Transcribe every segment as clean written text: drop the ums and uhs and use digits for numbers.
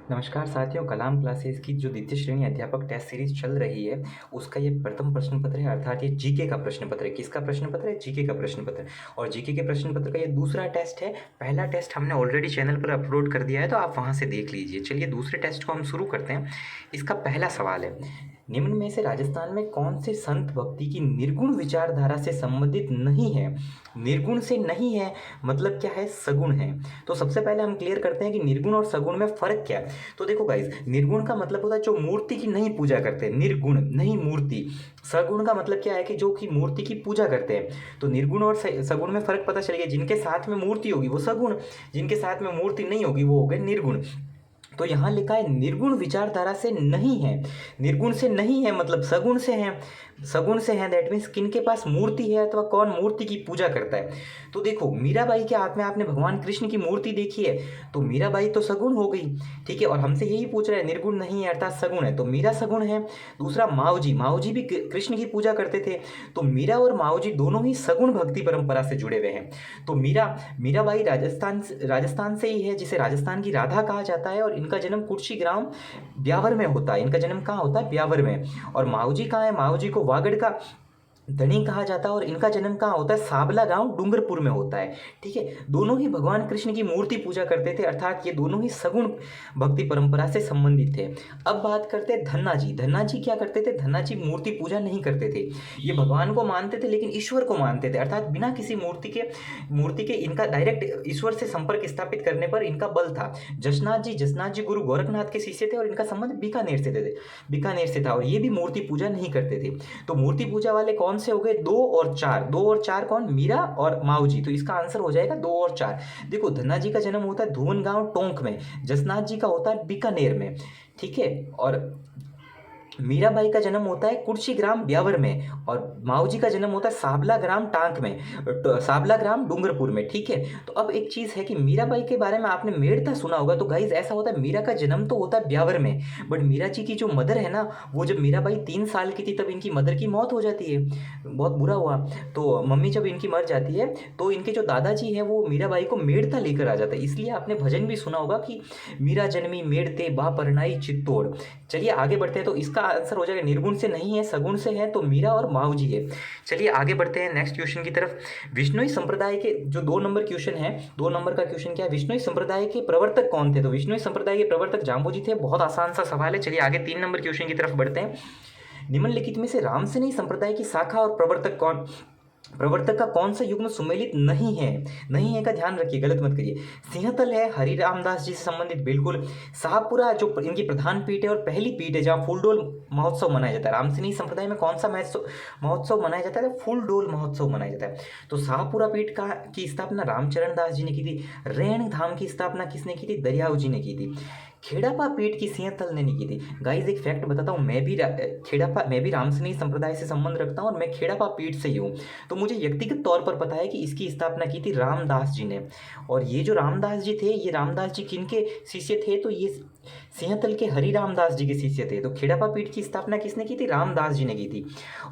नमस्कार साथियों, कलाम क्लासेस की जो द्वितीय श्रेणी अध्यापक टेस्ट सीरीज चल रही है उसका ये प्रथम प्रश्न पत्र है, अर्थात ये जीके का प्रश्न पत्र है। किसका प्रश्न पत्र है? जीके का प्रश्न पत्र। और जीके के प्रश्न पत्र का ये दूसरा टेस्ट है। पहला टेस्ट हमने ऑलरेडी चैनल पर अपलोड कर दिया है, तो आप वहाँ से देख लीजिए। चलिए दूसरे टेस्ट को हम शुरू करते हैं। इसका पहला सवाल है, निम्न में से राजस्थान में कौन से संत भक्ति की निर्गुण विचारधारा से संबंधित नहीं है? निर्गुण से नहीं है मतलब क्या है? सगुण है। तो सबसे पहले हम क्लियर करते हैं कि निर्गुण और सगुण में फर्क क्या है। तो देखो गाइज, निर्गुण का मतलब होता है जो मूर्ति की नहीं पूजा करते, निर्गुण नहीं मूर्ति। सगुण का मतलब क्या है कि जो कि मूर्ति की पूजा करते हैं। तो निर्गुण और सगुण में फर्क पता चल गया। जिनके साथ में मूर्ति होगी वो सगुण, जिनके साथ में मूर्ति नहीं होगी वो हो गए निर्गुण। तो यहाँ लिखा है निर्गुण विचारधारा से नहीं है। निर्गुण से नहीं है मतलब सगुण से है। सगुण से है दैट मीन्स किनके पास मूर्ति है अथवा कौन मूर्ति की पूजा करता है। तो देखो, मीराबाई के हाथ में आपने भगवान कृष्ण की मूर्ति देखी है, तो मीराबाई तो सगुण हो गई, ठीक है। और हमसे यही पूछ रहा है निर्गुण नहीं है अर्थात सगुण है, तो मीरा सगुण है। दूसरा माऊजी, माऊजी भी कृष्ण की पूजा करते थे, तो मीरा और माऊजी दोनों ही सगुण भक्ति परंपरा से जुड़े हुए हैं। तो मीराबाई राजस्थान से ही है, जिसे राजस्थान की राधा कहा जाता है। और इनका जन्म कुर्सी ग्राम ब्यावर में होता है। इनका जन्म कहाँ होता है? ब्यावर में। और माऊजी कहाँ है? माऊजी को वागड़ का धनी कहा जाता है। और इनका जन्म कहाँ होता है? साबला गांव डूंगरपुर में होता है, ठीक है। दोनों ही भगवान कृष्ण की मूर्ति पूजा करते थे, अर्थात ये दोनों ही सगुण भक्ति परंपरा से संबंधित थे। अब बात करते हैं धन्ना जी। धन्ना जी क्या करते थे? धन्ना जी मूर्ति पूजा नहीं करते थे। ये भगवान को मानते थे लेकिन ईश्वर को मानते थे, अर्थात बिना किसी मूर्ति के इनका डायरेक्ट ईश्वर से संपर्क स्थापित करने पर इनका बल था। जसनाथ जी गुरु गोरखनाथ के शिष्य थे और इनका संबंध बीकानेर से था। और ये भी मूर्ति पूजा नहीं करते थे। तो मूर्ति पूजा वाले कौन से हो गए? 2 और 4। 2 और 4 कौन? मीरा और माऊजी। तो इसका आंसर हो जाएगा 2 और 4। देखो, धन्ना जी का जन्म होता है धुवन गांव टोंक में, जसनाथ जी का होता है बीकानेर में, ठीक है। और मीराबाई का जन्म होता है कुर्सी ग्राम ब्यावर में, और माऊजी का जन्म होता है साबला ग्राम टांक में, साबला ग्राम डूंगरपुर में, ठीक है। तो अब एक चीज़ है कि मीराबाई के बारे में आपने मेड़ता सुना होगा। तो गाइज ऐसा होता है, मीरा का जन्म तो होता है ब्यावर में, बट मीरा जी की जो मदर है ना, वो जब मीराबाई 3 साल की थी तब इनकी मदर की मौत हो जाती है। बहुत बुरा हुआ। तो मम्मी जब इनकी मर जाती है तो इनके जो दादाजी हैं वो मीराबाई को मेड़ता लेकर आ जाते हैं। इसलिए आपने भजन भी सुना होगा कि मीरा जन्मी मेड़ते बा परनाई चित्तौड़। चलिए आगे बढ़ते हैं। तो इसका आंसर हो जाएगा निर्गुण से नहीं है, सगुण से है, तो मीरा और माऊजी है। चलिए आगे बढ़ते हैं नेक्स्ट क्वेश्चन की तरफ। विष्णुई संप्रदाय के जो 2 नंबर क्वेश्चन है, 2 नंबर का क्वेश्चन क्या है? विष्णुई संप्रदाय के प्रवर्तक कौन थे? तो विष्णुई संप्रदाय के प्रवर्तक जाम्बू जी थे। बहुत आसान सा सवाल है। चलिए आगे 3 नंबर क्वेश्चन की तरफ बढ़ते हैं। निम्नलिखित में से रामसनेही संप्रदाय की शाखा और प्रवर्तक का कौन सा युग्म सुमेलित नहीं है? नहीं है का ध्यान रखिए, गलत मत करिए। सिंहतल है हरि रामदास जी से संबंधित, बिल्कुल। शाहपुरा जो इनकी प्रधान पीठ है और पहली पीठ है जहाँ फूलडोल महोत्सव मनाया जाता है। रामसनेही संप्रदाय में कौन सा महोत्सव मनाया जाता है? फूलडोल महोत्सव मनाया जाता है। तो शाहपुरा पीठ की स्थापना रामचरण दास जी ने की थी। रेण धाम की स्थापना किसने की थी? दरियाऊ जी ने की थी। खेड़ापा पीठ की सिंहतल ने नहीं की थी। गाइज एक फैक्ट बताता हूँ, मैं भी रामसनेही संप्रदाय से संबंध रखता हूँ और मैं खेड़ापा पीठ से ही हूँ। तो मुझे व्यक्तिगत तौर पर पता है कि इसकी स्थापना की थी रामदास जी ने। और ये जो रामदास जी थे, ये रामदास जी किनके शिष्य थे? तो ये सिंहतल के हरि रामदास जी के शिष्य थे। तो खेड़ापा पीठ की स्थापना किसने की थी? रामदास जी ने की थी।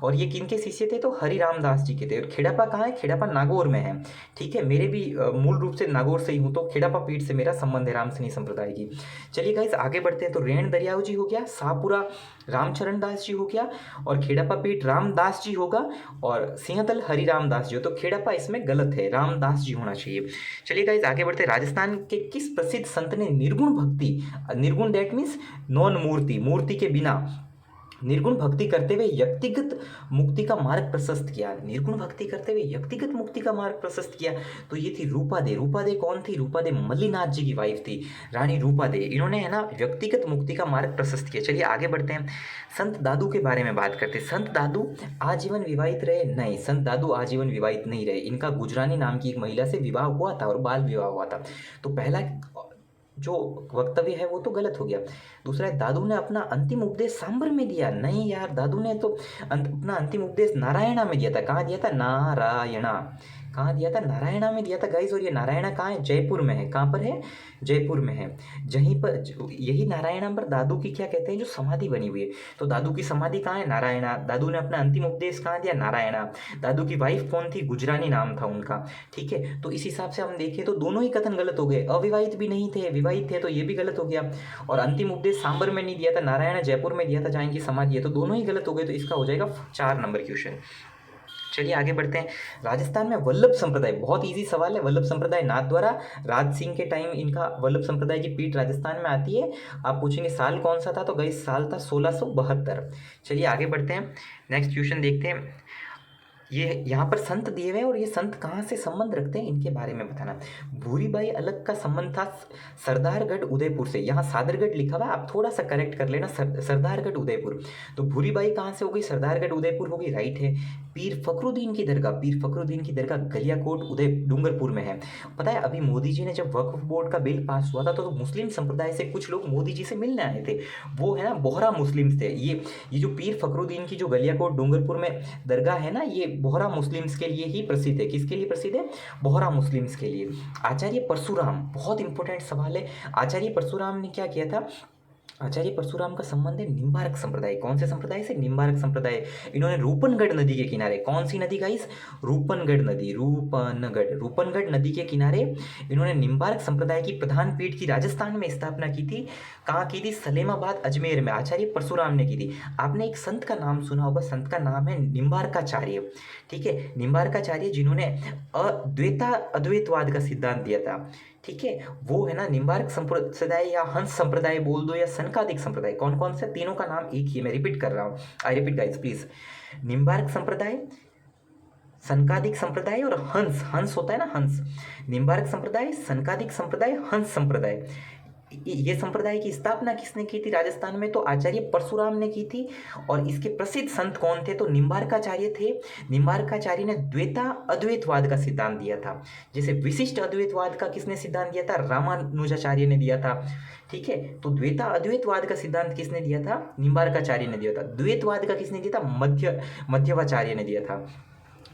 और ये किनके शिष्य थे? तो हरि रामदास जी के थे। और खेड़ापा कहाँ है? खेड़ापा नागौर में है, ठीक है। मेरे भी मूल रूप से नागौर से ही हूँ, तो खेड़ापा पीठ से मेरा संबंध है रामसनेही संप्रदाय की। चलिए गाइस आगे बढ़ते हैं। तो रेण दरियाऊ जी हो गया, शाहपुरा रामचरण दास जी हो गया, और खेड़ापा पीठ रामदास जी होगा, और सिंहतल हरि रामदास जी हो। तो खेड़ापा इसमें गलत है, रामदास जी होना चाहिए। चलिए गाइस आगे बढ़ते हैं। राजस्थान के किस प्रसिद्ध संत ने निर्गुण भक्ति, निर्गुण दैट मीन्स नॉन मूर्ति, मूर्ति के बिना निर्गुण भक्ति करते हुए व्यक्तिगत मुक्ति का मार्ग प्रशस्त किया? निर्गुण भक्ति करते हुए व्यक्तिगत मुक्ति का मार्ग प्रशस्त किया, तो ये थी रूपा दे। रूपा दे कौन थी? रूपा दे मल्लीनाथ जी की वाइफ थी, रानी रूपा दे। इन्होंने है ना व्यक्तिगत मुक्ति का मार्ग प्रशस्त किया। चलिए आगे बढ़ते हैं। संत दादू के बारे में बात करते हैं। संत दादू आजीवन विवाहित रहे? नहीं, संत दादू आजीवन विवाहित नहीं रहे। इनका गुजरानी नाम की एक महिला से विवाह हुआ था और बाल विवाह हुआ था। तो पहला जो वक्तव्य है वो तो गलत हो गया। दूसरा है दादू ने अपना अंतिम उपदेश सांबर में दिया? नहीं यार, दादू ने तो अपना अंतिम उपदेश नारायणा में दिया था। कहाँ दिया था? नारायणा, कहाँ दिया था? नारायणा में दिया था गाइस। और ये नारायणा कहाँ है? जयपुर में है। कहाँ पर है? जयपुर में है। जहीं पर यही नारायणा पर दादू की क्या कहते हैं, जो समाधि बनी हुई है। तो दादू की समाधि कहाँ है? नारायणा। दादू ने अपना अंतिम उपदेश कहाँ दिया? नारायणा। दादू की वाइफ कौन थी? गुजरानी नाम था उनका। ठीक है, तो इस हिसाब से हम देखें तो दोनों ही कथन गलत हो गए। अविवाहित भी नहीं थे, विवाहित थे, तो ये भी गलत हो गया। और अंतिम उपदेश सांबर में नहीं दिया था, नारायणा जयपुर में दिया था जहाँ इनकी समाधि है। तो दोनों ही गलत हो गए। तो इसका हो जाएगा 4 नंबर क्वेश्चन। चलिए आगे बढ़ते हैं। राजस्थान में वल्लभ संप्रदाय, बहुत इजी सवाल है। वल्लभ संप्रदाय नाथद्वारा, राज सिंह के टाइम इनका वल्लभ संप्रदाय की पीठ राजस्थान में आती है। आप पूछेंगे साल कौन सा था, तो गई साल था 1672। चलिए आगे बढ़ते हैं, नेक्स्ट क्वेश्चन देखते हैं। ये यहाँ पर संत दिए हुए हैं और ये संत कहाँ से संबंध रखते हैं इनके बारे में बताना। भूरीबाई अलग का संबंध था सरदारगढ़ उदयपुर से। यहाँ सादरगढ़ लिखा हुआ है, आप थोड़ा सा करेक्ट कर लेना, सरदारगढ़ उदयपुर। तो भूरीबाई कहाँ से होगी? सरदारगढ़ उदयपुर होगी, राइट है। पीर फखरुद्दीन की दरगाह, पीर फखरुद्दीन की दरगाह गलियाकोट उदय डूंगरपुर में है। पता है अभी मोदी जी ने जब वक्फ बोर्ड का बिल पास हुआ था तो मुस्लिम संप्रदाय से कुछ लोग मोदी जी से मिलने आए थे। वो है ना बोहरा मुस्लिम्स थे। ये जो पीर फखरुद्दीन की जो गलियाकोट डूंगरपुर में दरगाह है ना, ये बोहरा मुस्लिम्स के लिए ही प्रसिद्ध है। किसके लिए प्रसिद्ध है? बोहरा मुस्लिम्स के लिए। आचार्य परशुराम, बहुत इंपॉर्टेंट सवाल है। आचार्य परशुराम ने क्या किया था? आचार्य परशुराम का संबंध है निम्बारक संप्रदाय। कौन से संप्रदाय से? निम्बारक संप्रदाय। इन्होंने रूपनगढ़ नदी के किनारे, कौन सी नदी गाइस? रूपनगढ़ नदी, रूपनगढ़ नदी के किनारे इन्होंने निम्बारक संप्रदाय की प्रधान पीठ की राजस्थान में स्थापना की थी। कहाँ की थी? सलेमाबाद अजमेर में आचार्य परशुराम ने की थी। आपने एक संत का नाम सुना होगा, संत का नाम है निम्बारकाचार्य। ठीक है, निम्बारकाचार्य जिन्होंने अद्वैतवाद का सिद्धांत दिया था। ठीक है, वो है ना निम्बार्क संप्रदाय या हंस संप्रदाय बोल दो या सनकादिक संप्रदाय। कौन कौन से? तीनों का नाम एक ही है, मैं रिपीट कर रहा हूँ। I repeat guys please. Nimbarka Sampradaya, Sanakadika संप्रदाय और हंस, हंस होता है ना हंस। निम्बार्क संप्रदाय, सनकादिक संप्रदाय, हंस संप्रदाय। ये संप्रदाय की स्थापना किसने की थी राजस्थान में? तो आचार्य परशुराम ने की थी। और इसके प्रसिद्ध संत कौन थे? तो निम्बारकाचार्य थे। निम्बारकाचार्य ने द्वैता अद्वैतवाद का सिद्धांत दिया था। जैसे विशिष्ट अद्वैतवाद का किसने सिद्धांत दिया था? रामानुजाचार्य ने दिया था। ठीक है, तो द्वैता अद्वैतवाद का सिद्धांत किसने दिया था? निम्बारकाचार्य ने दिया था। द्वैतवाद का किसने दिया था? मध्यवाचार्य ने दिया था।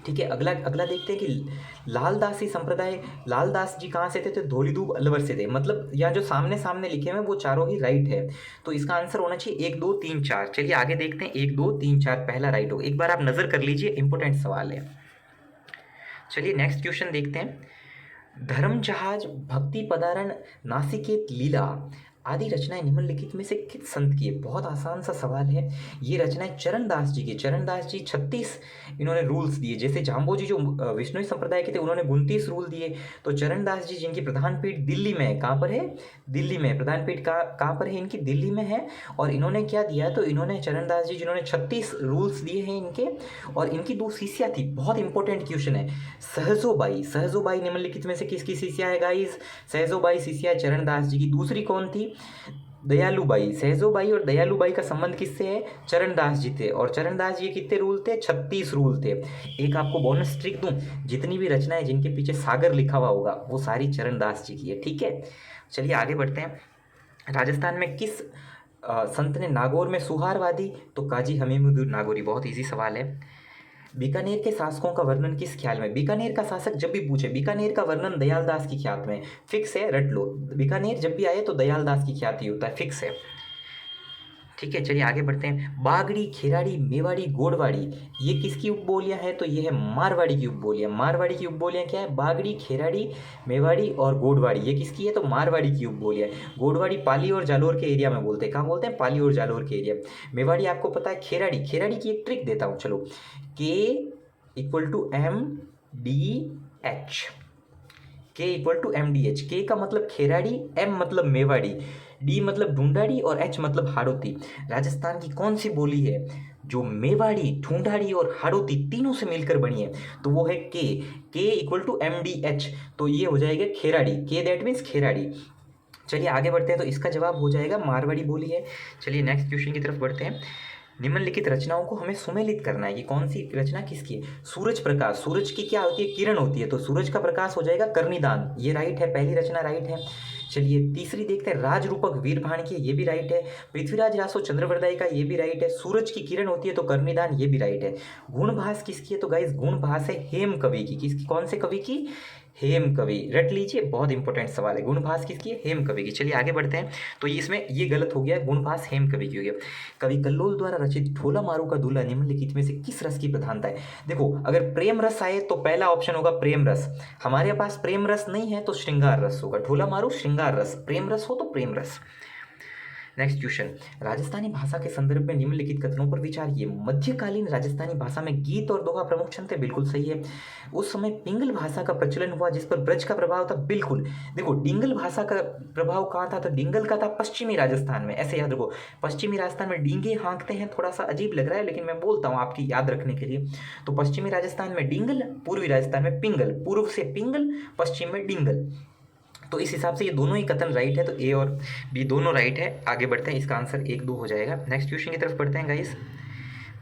ठीक है, अगला अगला देखते हैं कि लालदासी संप्रदाय, लालदास जी कहाँ से थे? तो धौलीधूप अलवर से थे। मतलब यहाँ जो सामने सामने लिखे हुए हैं वो चारों ही राइट है। तो इसका आंसर होना चाहिए 1 2 3 4। चलिए आगे देखते हैं, 1 2 3 4 पहला राइट हो। एक बार आप नजर कर लीजिए, इंपॉर्टेंट सवाल है। चलिए नेक्स्ट क्वेश्चन देखते हैं। धर्म जहाज, भक्ति पदारण, नासिकेत लीला आदि रचनाएं निम्नलिखित में से किस संत की है? बहुत आसान सा सवाल है। ये रचनाएं चरणदास जी की। चरणदास जी 36 इन्होंने रूल्स दिए। जैसे जाम्बोजी जो विष्णु संप्रदाय के थे उन्होंने 29 रूल दिए। तो चरणदास जी जिनकी प्रधान पीठ दिल्ली में है, कहाँ पर है? दिल्ली में। प्रधान पीठ कहाँ पर है इनकी? दिल्ली में है। और इन्होंने क्या दिया? तो इन्होंने चरणदास जी जिन्होंने 36 रूल्स दिए हैं इनके। और इनकी 2 शिष्या थी। बहुत इंपॉर्टेंट क्वेश्चन है। सहजोबाई, सहजोबाई निम्नलिखित में से किसकी शिष्या है गाइस? सहजोबाई शिष्या है चरणदास जी की। दूसरी कौन थी? दयालुबाई। सहजोबाई और दयालुबाई का संबंध किससे है? चरणदास जी थे। और चरणदास जी कितने रूल थे? 36 रूल थे। एक आपको बोनस ट्रिक दूं, जितनी भी रचनाएं जिनके पीछे सागर लिखा हुआ होगा वो सारी चरणदास जी की है। ठीक है, चलिए आगे बढ़ते हैं। राजस्थान में किस संत ने नागौर में सुहारवादी? तो काजी हमीमुद्दीन नागौरी। बहुत इजी सवाल है। बीकानेर के शासकों का वर्णन किस ख्याल में? बीकानेर का शासक जब भी पूछे, बीकानेर का वर्णन दयालदास की ख्यात में। फिक्स है, रट लो। बीकानेर जब भी आए तो दयालदास की ख्याति होता है, फिक्स है। ठीक है, चलिए आगे बढ़ते हैं। बागड़ी, खेराड़ी, मेवाड़ी, गोडवाड़ी ये किसकी उपबोलियां हैं? तो ये है मारवाड़ी की उपबोलियां। मारवाड़ी की उपबोलियां क्या है? बागड़ी, खेराड़ी, मेवाड़ी और गोडवाड़ी ये किसकी है? तो मारवाड़ी की उपबोलियां। गोडवाड़ी पाली और जालोर के एरिया में बोलते हैं। कहाँ बोलते हैं? पाली और जालोर के एरिया। मेवाड़ी आपको पता है। खेराड़ी, खेराड़ी की एक ट्रिक देता हूँ, चलो। K = MDH, K = MDH। K का मतलब खेराड़ी, M मतलब मेवाड़ी, D मतलब ढूंढाड़ी और H मतलब हाड़ौती। राजस्थान की कौन सी बोली है जो मेवाड़ी, ढूंढाड़ी और हाड़ौती तीनों से मिलकर बनी है? तो वो है K = MDH। तो ये हो जाएगा Kherari. K that means Kherari. चलिए आगे बढ़ते हैं। तो इसका जवाब हो जाएगा मारवाड़ी बोली है। चलिए नेक्स्ट क्वेश्चन की तरफ बढ़ते हैं। निम्नलिखित रचनाओं को हमें सुमेलित करना है कि कौन सी रचना किसकी है। सूरज प्रकाश, सूरज की क्या होती है? किरण होती है। तो सूरज का प्रकाश हो जाएगा कर्णिदान, ये राइट है, पहली रचना राइट है। चलिए तीसरी देखते हैं, राज रूपक वीर भाण की, ये भी राइट है। पृथ्वीराज रासो चंद्रवरदाई का, ये भी राइट है। सूरज की किरण होती है तो कर्णिदान, ये भी राइट है। गुणभास किसकी है, तो गाइस गुणभास है हेम कवि की। किसकी, कौन से कवि की, हेम कवि, रट लीजिए, बहुत इंपॉर्टेंट सवाल है। गुणभास किसकी है, हेम कवि की। चलिए आगे बढ़ते हैं। तो इसमें ये गलत हो गया, गुणभास हेम कवि की हो गया। कवि कल्लोल द्वारा रचित ढोला मारू का दूल्हा निम्नलिखित में से किस रस की प्रधानता है। देखो अगर प्रेम रस आए तो पहला ऑप्शन होगा प्रेम रस, हमारे पास प्रेम रस नहीं है तो श्रृंगार रस होगा। ढोला मारू श्रृंगार रस, प्रेम रस हो तो प्रेम रस। नेक्स्ट क्वेश्चन, राजस्थानी भाषा के संदर्भ में निम्नलिखित कथनों पर विचार किए। मध्यकालीन राजस्थानी भाषा में गीत और दोहा प्रमुख छंद थे, बिल्कुल सही है। उस समय पिंगल भाषा का प्रचलन हुआ जिस पर ब्रज का प्रभाव था, बिल्कुल। देखो डिंगल भाषा का प्रभाव कहाँ था, तो डिंगल का था पश्चिमी राजस्थान में, ऐसे याद रखो। पश्चिमी राजस्थान में डींगे हाँकते हैं, थोड़ा सा अजीब लग रहा है लेकिन मैं बोलता हूँ आपकी याद रखने के लिए। तो पश्चिमी राजस्थान में डिंगल, पूर्वी राजस्थान में पिंगल, पूर्व से पिंगल, पश्चिम में डिंगल। तो इस हिसाब से ये दोनों ही कथन राइट है, तो ए और बी दोनों राइट है। आगे बढ़ते हैं, इसका आंसर 1-2 हो जाएगा। नेक्स्ट क्वेश्चन की तरफ बढ़ते हैं गाइस।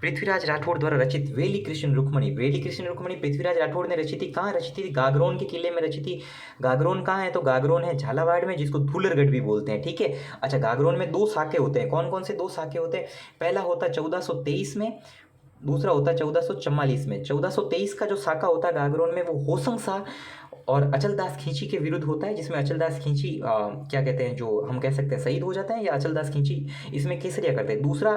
पृथ्वीराज राठौड़ द्वारा रचित वेली कृष्ण रुक्मणी, वेली कृष्ण रुक्मणी पृथ्वीराज राठौड़ ने रची थी, कहाँ रची थी, गागरोन के किले में रची थी। गागरोन कहाँ है, तो गागरोन है झालावाड़ में, जिसको धूलरगढ़ भी बोलते हैं, ठीक है। अच्छा, गागरोन में 2 साके होते हैं, कौन कौन से 2 साके होते हैं, पहला होता है 1423 में, दूसरा होता है 1444 में। 1423 का जो साका होता है गागरोन में, वो होसंग शाह और अचलदास खींची के विरुद्ध होता है, जिसमें अचलदास खींची क्या कहते हैं, जो हम कह सकते हैं शहीद हो जाते हैं, या अचलदास खींची इसमें केसरिया करते हैं। दूसरा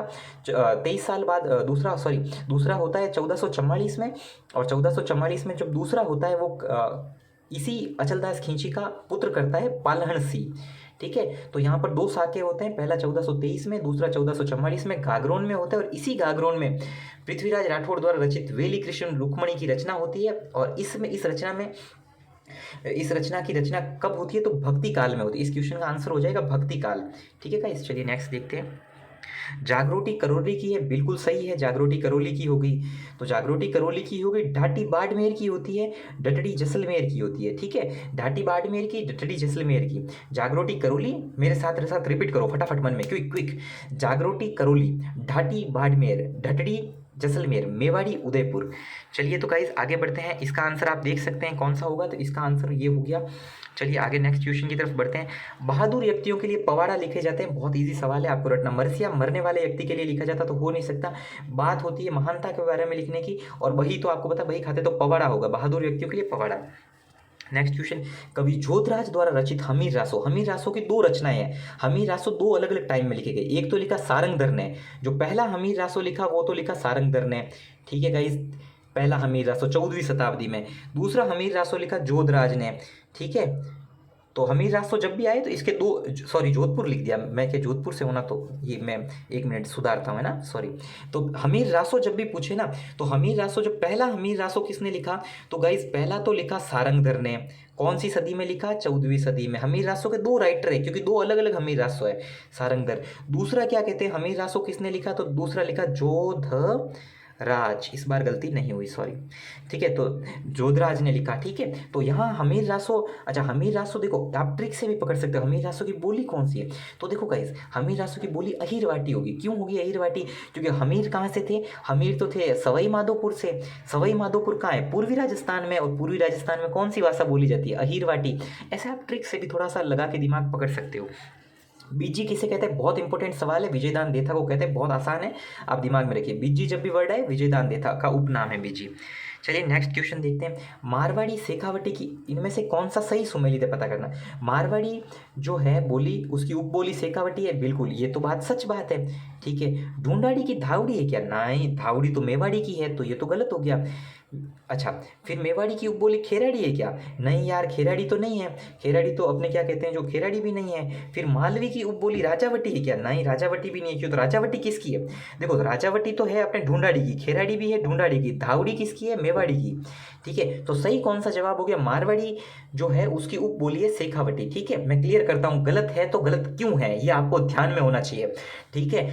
23 साल बाद दूसरा होता है 1444 में, और 1444 में जब दूसरा होता है वो इसी अचलदास खींची का पुत्र करता है पालहन सिंह, ठीक है। तो यहाँ पर 2 साके होते हैं, पहला 1423 में, दूसरा 1444 में, गागरोन में होता है। और इसी गागरोन में पृथ्वीराज राठौड़ द्वारा रचित वेली कृष्ण रुक्मणी की रचना होती है। और इस रचना की रचना कब होती है, तो भक्ति काल में होती है। इस क्वेश्चन का आंसर हो जाएगा भक्ति काल, ठीक है गाइस। चलिए नेक्स्ट देखते हैं। जागरोटी करौली की है, बिल्कुल सही है, जागरोटी करौली की होगी। तो जागरोटी करौली की होगी। ढाटी बाड़मेर की होती है, डटड़ी जैसलमेर की होती है, ठीक है। ढाटी बाड़मेर की, डटड़ी जैसलमेर की। जागरोटी करौली, मेरे साथ रिपीट करो फटाफट मन में, क्विक। जागरोटी करौली, ढाटी बाड़मेर, डटड़ी जैसलमेर, मेवाड़ी उदयपुर। चलिए तो गाइस आगे बढ़ते हैं, इसका आंसर आप देख सकते हैं कौन सा होगा, तो इसका आंसर ये हो गया। चलिए आगे नेक्स्ट क्वेश्चन की तरफ बढ़ते हैं। बहादुर व्यक्तियों के लिए पवाड़ा लिखे जाते हैं, बहुत इजी सवाल है, आपको रटना। मरसिया मरने वाले व्यक्ति के लिए लिखा जाता तो हो नहीं सकता, बात होती है महानता के बारे में लिखने की, और वही तो आपको पता, वही खाते तो पवाड़ा होगा, बहादुर व्यक्तियों के लिए पवाड़ा। नेक्स्ट क्वेश्चन, कवि जोधराज द्वारा रचित हमीर रासो, हमीर रासो की 2 रचनाएं हैं। हमीर रासो 2 अलग अलग टाइम में लिखे गए, एक तो लिखा सारंगधर ने, जो पहला हमीर रासो लिखा वो तो लिखा सारंगधर ने, ठीक है गाइस, पहला हमीर रासो 14वीं शताब्दी में। दूसरा हमीर रासो लिखा जोधराज ने, ठीक है। तो हमीर रासो जब भी आए तो इसके 2, सॉरी जोधपुर लिख दिया मैं, क्या जोधपुर से होना, तो ये मैं 1 मिनट सुधारता हूँ, है ना, सॉरी। तो हमीर रासो जब भी पूछे ना, तो हमीर रासो जो पहला हमीर रासो किसने लिखा, तो गाइस पहला तो लिखा सारंगधर ने। कौन सी सदी में लिखा, 14वीं सदी में। हमीर रासो के 2 राइटर है, क्योंकि 2 अलग अलग हमीर रासो है, सारंगधर। दूसरा क्या कहते हैं, हमीर रासो किसने लिखा, तो दूसरा लिखा जोध राज, इस बार गलती नहीं हुई, सॉरी, ठीक है। तो जोधराज ने लिखा, ठीक है। तो यहाँ हमीर रासो, अच्छा हमीर रासो देखो आप ट्रिक से भी पकड़ सकते हो, हमीर रासो की बोली कौन सी है, तो देखो गाइस हमीर रासो की बोली अहिरवाटी होगी। क्यों होगी अहिरवाटी, क्योंकि हमीर कहाँ से थे, हमीर तो थे सवाई माधोपुर से। सवाई माधोपुर कहाँ है, पूर्वी राजस्थान में, और पूर्वी राजस्थान में कौन सी भाषा बोली जाती है, अहिरवाटी। ऐसे आप ट्रिक से भी थोड़ा सा लगा के दिमाग पकड़ सकते हो। बीजी किसे कहते हैं, बहुत इंपॉर्टेंट सवाल है, विजयदान देथा को कहते हैं, बहुत आसान है, आप दिमाग में रखिए। बीजी जब भी वर्ड आए, विजयदान देथा का उपनाम है बीजी। चलिए नेक्स्ट क्वेश्चन देखते हैं। मारवाड़ी शेखावटी की इनमें से कौन सा सही सुमेलित है, पता करना। मारवाड़ी जो है बोली, उसकी उपबोली शेखावटी है, बिल्कुल, ये तो बात सच बात है, ठीक है। ढूंढाड़ी की धावड़ी है क्या, नहीं, धावड़ी तो मेवाड़ी की है, तो ये तो गलत हो गया। अच्छा, फिर मेवाड़ी की उपबोली खेराड़ी है क्या, नहीं यार, खेराड़ी तो नहीं है, खेराड़ी तो अपने क्या कहते हैं, जो खेराड़ी भी नहीं है। फिर मालवी की उपबोली राजावटी है क्या, नहीं, राजावटी भी नहीं है। क्यों, तो राजावटी किसकी है, देखो राजावटी तो है अपने ढूंढाड़ी की, खेराड़ी भी है ढूंढाड़ी की, धावड़ी किसकी है, मेवाड़ी की, ठीक है। तो सही कौन सा जवाब हो गया, मारवाड़ी जो है उसकी उपबोली है शेखावटी, ठीक है। मैं क्लियर करता हूँ, गलत है तो गलत क्यों है ये आपको ध्यान में होना चाहिए, ठीक है।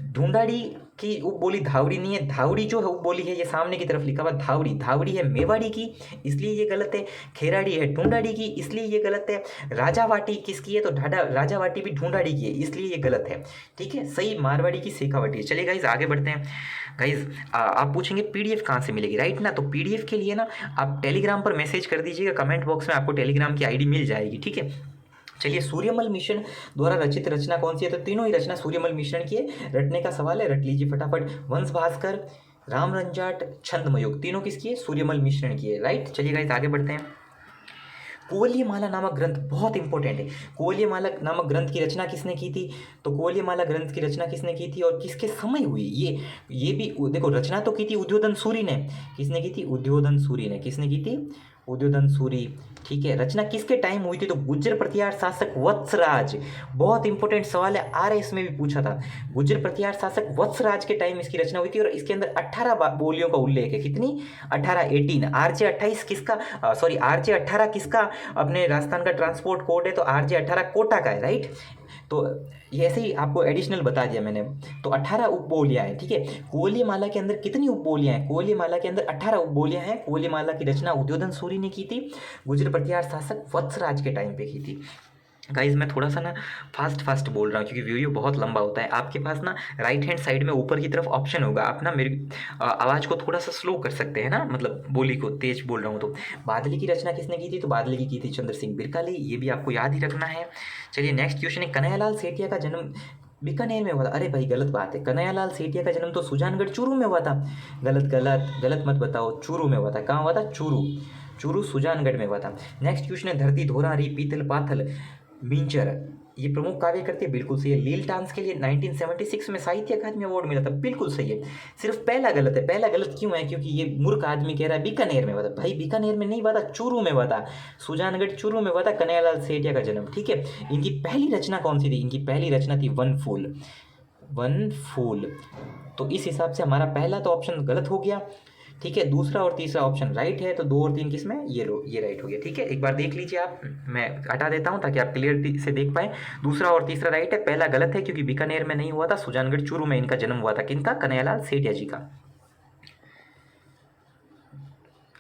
ढूंढाड़ी की उपबोली धावड़ी नहीं है, धावड़ी जो है उपबोली है, ये सामने की तरफ लिखा हुआ धावड़ी, धावड़ी है मेवाड़ी की, इसलिए ये गलत है। खेराड़ी है ढूंढाड़ी की, इसलिए ये गलत है। राजावाटी किसकी है, तो राजावाटी भी ढूंढाड़ी की है, इसलिए ये गलत है, ठीक है। सही मारवाड़ी की शेखावटी है। चलिए गाइज आगे बढ़ते हैं। गाइज आप पूछेंगे पीडीएफ कहाँ से मिलेगी, राइट ना, तो पीडीएफ के लिए ना आप टेलीग्राम पर मैसेज कर दीजिएगा, कमेंट बॉक्स में आपको टेलीग्राम की आईडी मिल जाएगी, ठीक है। चलिए, सूर्यमल मिशन द्वारा रचित रचना कौन सी है? तो तीनों ही रचना सूर्यमल मिश्रण की है। रटने का सवाल है, रट लीजिए फटाफट। वंश भास्कर, रामरंजाट, छंदमयोग, तीनों किसकी है? सूर्यमल मिश्रण की है, राइट। चलिए गाइस आगे बढ़ते हैं। कुवलयमाला नामक ग्रंथ बहुत इंपॉर्टेंट है। कुवलयमाला नामक ग्रंथ की रचना किसने की थी? तो कुवलयमाला ग्रंथ की रचना किसने की थी और किसके समय हुई? ये भी देखो, रचना तो की थी उद्योधन सूरी ने। किसने की थी? उद्योधन सूरी ने। किसने की थी? उद्योधन सूरी। ठीक है, रचना किसके टाइम हुई थी? तो गुर्जर प्रतिहार शासक वत्सराज। बहुत इंपॉर्टेंट सवाल है, RS में भी पूछा था। गुर्जर प्रतिहार शासक वत्सराज के टाइम इसकी रचना हुई थी और इसके अंदर 18 बोलियों का उल्लेख है। कितनी? 18, 18। RJ 28 किसका, सॉरी RJ 18 किसका अपने राजस्थान का ट्रांसपोर्ट कोड है? तो RJ 18 कोटा का है, राइट। तो ये ऐसे ही आपको एडिशनल बता दिया मैंने। तो 18 उपबोलियां हैं, ठीक है। कुवलयमाला के अंदर कितनी उपबोलियां हैं? कुवलयमाला के अंदर 18 उपबोलियां हैं। कुवलयमाला की रचना उद्योधन सूरी ने की थी, गुर्जर प्रतिहार शासक वत्सराज के टाइम पे की थी। गाइज मैं थोड़ा सा ना फास्ट बोल रहा हूँ क्योंकि वीडियो बहुत लंबा होता है। आपके पास ना राइट हैंड साइड में ऊपर की तरफ ऑप्शन होगा, आप ना मेरी आवाज़ को थोड़ा सा स्लो कर सकते हैं ना, मतलब बोली को तेज बोल रहा हूँ तो। बादली की रचना किसने की थी? तो बादली की थी चंद्र सिंह बिरकाली। ये भी आपको याद ही रखना है। चलिए नेक्स्ट क्वेश्चन है, कन्हैयालाल सेठिया का जन्म बीकानेर में हुआ था। अरे भाई गलत बात है, कन्हैयालाल सेठिया का जन्म तो सुजानगढ़ चूरू में हुआ था। गलत गलत गलत मत बताओ, चूरू में हुआ था। कहाँ हुआ था? चूरू। चूरू सुजानगढ़ में हुआ था। नेक्स्ट क्वेश्चन है, धरती धोरारी पीतल पाथल मिंचर ये प्रमुख कार्य करते हैं। बिल्कुल सही है। लील डांस के लिए 1976 में साहित्य अकादमी अवार्ड मिला था। बिल्कुल सही है। सिर्फ पहला गलत है। पहला गलत क्यों है? क्योंकि ये मूर्ख आदमी कह रहा है बीकानेर में हुआ था। भाई बीकानेर में नहीं हुआ था, चूरू में हुआ था। सुजानगढ़ चूरू में हुआ था कन्हैयालाल सेठिया का जन्म, ठीक है। इनकी पहली रचना कौन सी थी? इनकी पहली रचना थी वन फूल। वन फूल। तो इस हिसाब से हमारा पहला तो ऑप्शन गलत हो गया, ठीक है। दूसरा और तीसरा ऑप्शन राइट है, तो 2 और 3 किस में? ये राइट हो गया, ठीक है। एक बार देख लीजिए आप, मैं हटा देता हूँ ताकि आप क्लियर से देख पाएं। दूसरा और तीसरा राइट है, पहला गलत है क्योंकि बीकानेर में नहीं हुआ था, सुजानगढ़ चूरू में इनका जन्म हुआ था। किनका? कन्हैयालाल सेठिया जी का।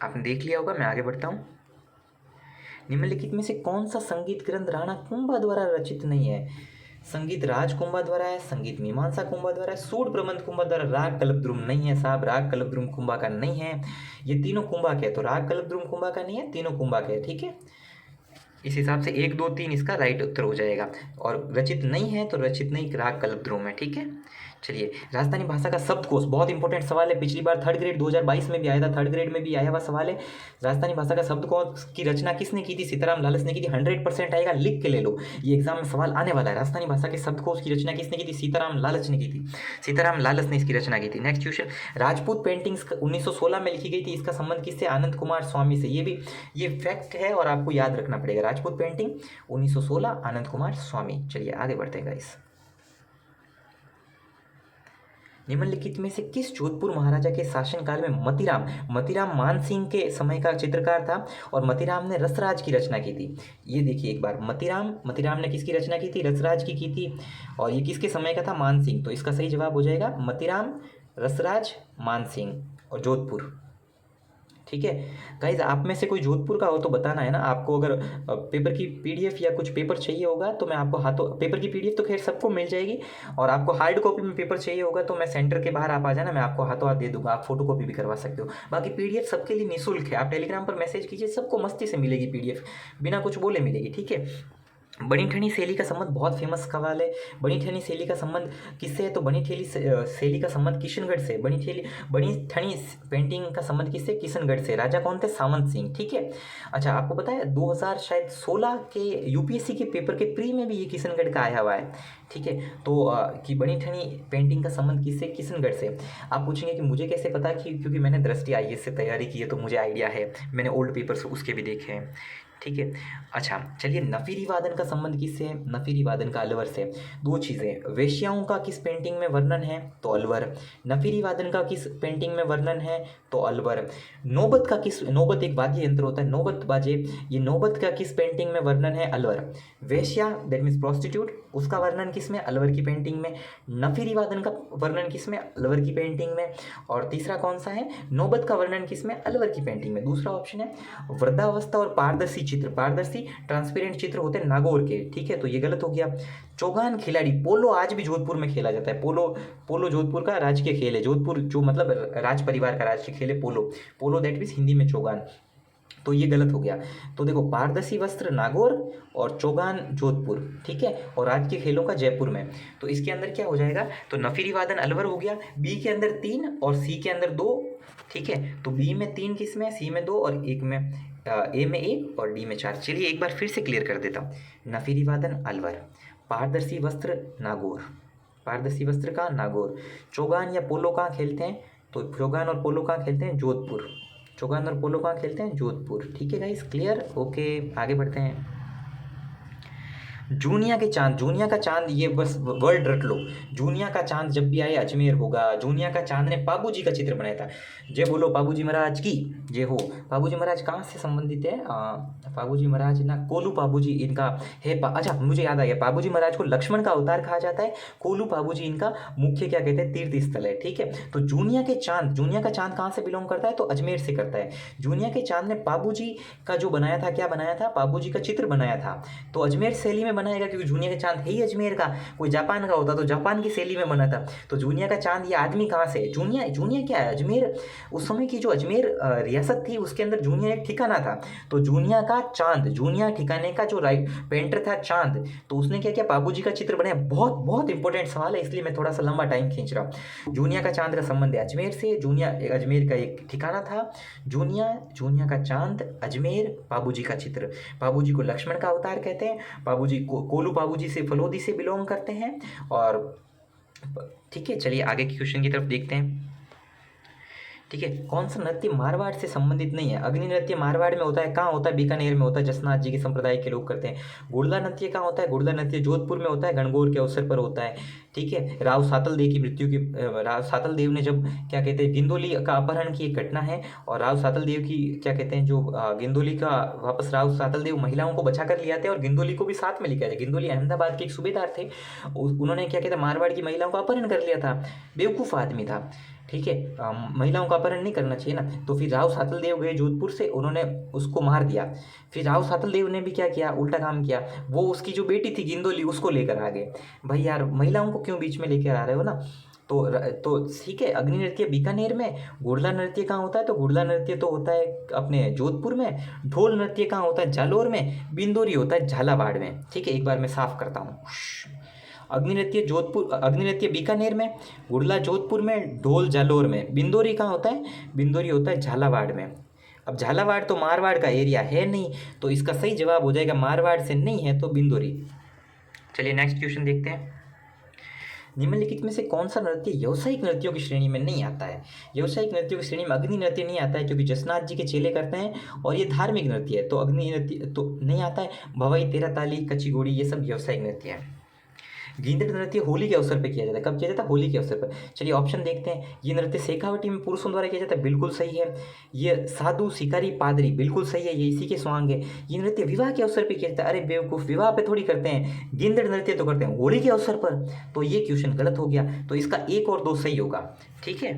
आपने देख लिया होगा। मैं आगे बढ़ता हूँ। निम्नलिखित में से कौन सा संगीत ग्रंथ राणा कुंभा द्वारा रचित नहीं है? संगीत राज कुंभा द्वारा है, संगीत मीमांसा कुंभा द्वारा है, सूड प्रबंध कुंभा द्वारा। राग कल्पद्रुम नहीं है साहब, राग कल्पद्रुम कुंभा का नहीं है। ये तीनों कुंभा के है, तो राग कल्पद्रुम कुंभा का नहीं है, तीनों कुंभा के है, ठीक है। इस हिसाब से 1 2 3 इसका राइट उत्तर हो जाएगा। और रचित नहीं है तो रचित नहीं राग कल्पद्रुम है, ठीक है। चलिए, राजस्थानी भाषा का शब्दकोश बहुत इंपॉर्टेंट सवाल है। पिछली बार 3rd ग्रेड 2022 में भी आया था, 3rd ग्रेड में भी आया हुआ सवाल है। राजस्थानी भाषा का शब्दकोश की रचना किसने की थी? सीताराम लालच ने की थी। 100% आएगा, लिख के ले लो, ये एग्जाम में सवाल आने वाला है। राजस्थानी भाषा के शब्दकोश की रचना किसने की थी? सीताराम लालच ने की थी। सीताराम लालच ने इसकी रचना की थी। नेक्स्ट क्वेश्चन, राजपूत पेंटिंग्स 1916 में लिखी गई थी, इसका संबंध किससे? आनंद कुमार स्वामी से। ये फैक्ट है और आपको याद रखना पड़ेगा। राजपूत पेंटिंग 1916, आनंद कुमार स्वामी। चलिए आगे बढ़ते हैं गाइस। निम्नलिखित में से किस जोधपुर महाराजा के शासनकाल में मतीराम मानसिंह के समय का चित्रकार था और मतीराम ने रसराज की रचना की थी? ये देखिए एक बार, मतीराम ने किसकी रचना की थी? रसराज की थी। और ये किसके समय का था? मानसिंह। तो इसका सही जवाब हो जाएगा मतीराम, रसराज, मानसिंह और जोधपुर, ठीक है। गाइज आप में से कोई जोधपुर का हो तो बताना है ना। आपको अगर पेपर की PDF या कुछ पेपर चाहिए होगा तो मैं आपको हाथों, पेपर की PDF तो खैर सबको मिल जाएगी, और आपको हार्ड कॉपी में पेपर चाहिए होगा तो मैं सेंटर के बाहर आप आ जाना, मैं आपको हाथों हाथ दे दूंगा, आप फोटो कॉपी भी करवा सकते हो। बाकी PDF सबके लिए निःशुल्क है, आप टेलीग्राम पर मैसेज कीजिए, सबको मस्ती से मिलेगी PDF, बिना कुछ बोले मिलेगी, ठीक है। बनी ठनी शैली का संबंध बहुत फेमस सवाल है। बनी ठनी शैली का संबंध किससे है? तो बनी ठनी शैली का संबंध किशनगढ़ से। बनी ठनी पेंटिंग का संबंध किससे? किशनगढ़ से। राजा कौन थे? सामंत सिंह, ठीक है। अच्छा, आपको पता है 2016 के UPSC के पेपर के प्री में भी ये किशनगढ़ का आया हुआ है, ठीक है। तो कि बनी ठनी पेंटिंग का संबंध किससे? किशनगढ़ से। आप पूछेंगे कि मुझे कैसे पता? क्योंकि मैंने दृष्टि IAS से तैयारी की है तो मुझे आइडिया है, मैंने ओल्ड पेपर्स उसके भी देखे हैं, ठीक है। अच्छा चलिए, नफीरी वादन का संबंध किससे है? नफीरी वादन का अलवर से। 2 चीज़ें, वेश्याओं का किस पेंटिंग में वर्णन है? तो अलवर। नफीरी वादन का किस पेंटिंग में वर्णन है? तो अलवर। नौबत एक वाद्य यंत्र होता है, नौबत बाजे, ये नौबत का किस पेंटिंग में वर्णन है? अलवर। वेश्या दैट मीन्स प्रोस्टिट्यूट, उसका वर्णन किस में? अलवर की पेंटिंग में। नफीरी वादन का वर्णन किस में? अलवर की पेंटिंग में। और तीसरा कौन सा है? नौबत का वर्णन किस में? अलवर की पेंटिंग में। दूसरा ऑप्शन है वृद्धावस्था और पारदर्शी चित्र, पारदर्शी ट्रांसपेरेंट चित्र होते हैं नागौर के, ठीक है, तो ये गलत हो गया। चौगान खिलाड़ी, पोलो आज भी जोधपुर में खेला जाता है। पोलो जोधपुर का राजकीय खेल है। जोधपुर जो मतलब राज परिवार का राजकीय खेल है पोलो दैट मीन्स हिंदी में चौगान। तो ये गलत हो गया। तो देखो पारदर्शी वस्त्र नागौर और चौगान जोधपुर, ठीक है, और आज के खेलों का जयपुर में। तो इसके अंदर क्या हो जाएगा, तो नफीरी वादन अलवर हो गया, बी के अंदर 3 और सी के अंदर 2, ठीक है। तो बी में 3 किस में, सी में 2 और एक में ए में 1 और डी में 4। चलिए एक बार फिर से क्लियर कर देता हूँ। नफीरी वादन अलवर, पारदर्शी वस्त्र नागौर, पारदर्शी वस्त्र का नागौर, चौगान या पोलो कहाँ खेलते हैं, तो चौगान और पोलो कहाँ खेलते हैं, जोधपुर, चौगान और पोलो कहाँ खेलते हैं, जोधपुर, ठीक है गाइस, क्लियर, ओके आगे बढ़ते हैं। जूनिया के चांद, जूनिया का चांद, ये बस वर्ड रट लो, जूनिया का चांद जब भी आए अजमेर होगा। जूनिया का चांद ने पाबू जी का चित्र बनाया था। जय बोलो पाबू जी महाराज की जय हो। पाबू जी महाराज कहाँ से संबंधित है, पाबू जी महाराज ना, कोलू पाबू जी इनका है। अच्छा मुझे याद आ गया, पाबू जी महाराज को लक्ष्मण का अवतार कहा जाता है, कोलू पाबू जी इनका मुख्य क्या कहते हैं, तीर्थ स्थल है, ठीक है। तो जूनिया के चांद, जूनिया का चांद कहाँ से बिलोंग करता है, तो अजमेर से करता है। जूनिया के चांद ने पाबू जी का जो बनाया था, क्या बनाया था, पाबू जी का चित्र बनाया था। तो अजमेर शैली में बनाएगा, क्योंकि जूनिया का चांद है ही अजमेर का, कोई जापान का होता तो जापान की शैली में बना था। तो जूनिया का चांद, ये आदमी कहाँ से है, जूनिया, जूनिया क्या है, अजमेर, उस समय की जो अजमेर रियासत थी उसके अंदर जूनिया एक ठिकाना था। तो जूनिया का चांद, जूनिया ठिकाने का जो पेंटर था चांद, तो उसने क्या किया, बाबूजी का चित्र बनाया। बहुत बहुत इंपॉर्टेंट सवाल है, इसलिए मैं थोड़ा सा लंबा टाइम खींच रहा हूँ। जूनिया का चांद का संबंध है अजमेर से, जूनिया अजमेर का एक ठिकाना था। जूनिया, जूनिया का चांद, अजमेर, बाबूजी का चित्र। बाबूजी को लक्ष्मण का अवतार कहते हैं, बाबूजी को कोलू बाबूजी से फलोदी से बिलोंग करते हैं। और ठीक है, चलिए आगे के क्वेश्चन की तरफ देखते हैं। ठीक है, कौन सा नृत्य मारवाड़ से संबंधित नहीं है। अग्नि नृत्य मारवाड़ में होता है, कहाँ होता है, बीकानेर में होता है, जसनाथ जी के संप्रदाय के लोग करते हैं। गुड़ला नृत्य कहाँ होता है, गुड़ला नृत्य जोधपुर में होता है, गणगौर के अवसर पर होता है, ठीक है। राव सातल देव की मृत्यु की, राव सातल देव ने जब क्या कहते हैं, गिंदोली का अपहरण की एक घटना है, और राव सातल देव की क्या कहते हैं, जो गिंदोली का वापस राव सातल देव महिलाओं को बचा कर ले आते हैं और गिंदोली को भी साथ में लेके आते। गिंदोली अहमदाबाद के एक सूबेदार थे, उन्होंने क्या कहते हैं, मारवाड़ की महिलाओं का अपहरण कर लिया था, बेवकूफ़ आदमी था, ठीक है। महिलाओं का अपहरण नहीं करना चाहिए ना। तो फिर राव सातल देव गए जोधपुर से, उन्होंने उसको मार दिया। फिर राव सातल देव ने भी क्या किया, उल्टा काम किया, वो उसकी जो बेटी थी गिंदोली उसको लेकर आ गए। भाई यार, महिलाओं को क्यों बीच में लेकर आ रहे हो ना। तो ठीक है, अग्नि नृत्य बीकानेर में, गुड़ला नृत्य कहाँ होता है, तो गुड़ला नृत्य तो होता है अपने जोधपुर में। ढोल नृत्य कहाँ होता है, जालोर में। बिंदोरी होता है झालावाड़ में, ठीक है। एक बार मैं साफ करता हूँ। अग्नि नृत्य जोधपुर, अग्नि नृत्य बीकानेर में, गुड़ला जोधपुर में, ढोल जालोर में। बिंदोरी कहाँ होता है, बिंदोरी होता है झालावाड़ में। अब झालावाड़ तो मारवाड़ का एरिया है नहीं, तो इसका सही जवाब हो जाएगा, मारवाड़ से नहीं है तो बिंदोरी। चलिए नेक्स्ट क्वेश्चन देखते हैं। निम्नलिखित में से कौन सा नृत्य व्यावसायिक नृत्यों की श्रेणी में नहीं आता है। व्यावसायिक नृत्यों की श्रेणी में अग्नि नृत्य नहीं आता है, क्योंकि जसनाथ जी के चेले करते हैं और ये धार्मिक नृत्य है, तो अग्नि नृत्य तो नहीं आता है। भवई, तेरा ताली, कच्ची घोड़ी, ये सब व्यावसायिक नृत्य है। गेंदड़ नृत्य होली के अवसर पर किया जाता है, कब किया जाता है, होली के अवसर पर। चलिए ऑप्शन देखते हैं। ये नृत्य शेखावटी में पुरुषों द्वारा किया जाता है, बिल्कुल सही है। ये साधु, शिकारी, पादरी, बिल्कुल सही है, ये इसी के स्वांग है। ये नृत्य विवाह के अवसर पर किया जाता है, अरे बेवकूफ़, विवाह पे थोड़ी करते हैं, गेंदड़ नृत्य तो करते हैं होली के अवसर पर। तो ये क्वेश्चन गलत हो गया, तो इसका 1 और 2 सही होगा, ठीक है।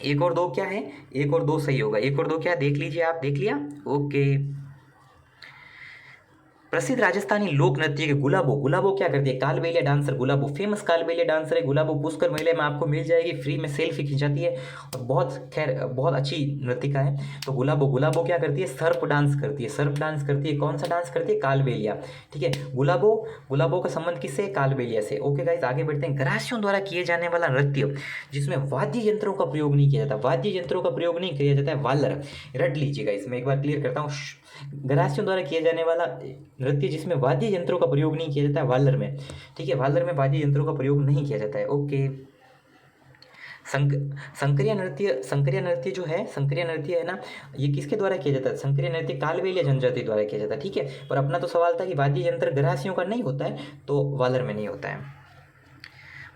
1 और 2 क्या है, 1 और 2 सही होगा। 1 और 2 क्या, देख लीजिए आप, देख लिया, ओके। प्रसिद्ध राजस्थानी लोक नृत्य के गुलाबो, गुलाबो क्या करती है, कालबेलिया डांसर गुलाबो, फेमस कालबेलिया डांसर है गुलाबो। पुष्कर मेले में आपको मिल जाएगी, फ्री में सेल्फी खिंचाती है और बहुत अच्छी नृतिका है। तो गुलाबो, गुलाबो क्या करती है, सर्प डांस करती है, सर्प डांस करती है। कौन सा डांस करती है, कालबेलिया, ठीक है। गुलाबो, गुलाबो का संबंध किससे, कालबेलिया से। ओके गाइस, आगे बढ़ते हैं। गरासियों द्वारा किए जाने वाला नृत्य जिसमें वाद्य यंत्रों का प्रयोग नहीं किया जाता, वाद्य यंत्रों का प्रयोग नहीं किया जाता है, वालर। रट लीजिएगा, इसमें एक बार क्लियर करता हूँ। गरासियों द्वारा किया जाने वाला नृत्य जिसमें वाद्य यंत्रों का प्रयोग नहीं किया जाता है, वालर में, ठीक है। वालर में वाद्य यंत्रों का प्रयोग नहीं किया जाता है, ओके। संकरिया नृत्य, संकरिया नृत्य जो है, संकरिया नृत्य है ना, ये किसके द्वारा किया जाता है, संकरिया नृत्य कालबेलिया जनजाति द्वारा किया जाता है, ठीक है। पर अपना तो सवाल था कि वाद्य यंत्र गरासियों का नहीं होता है, तो वालर में नहीं होता है।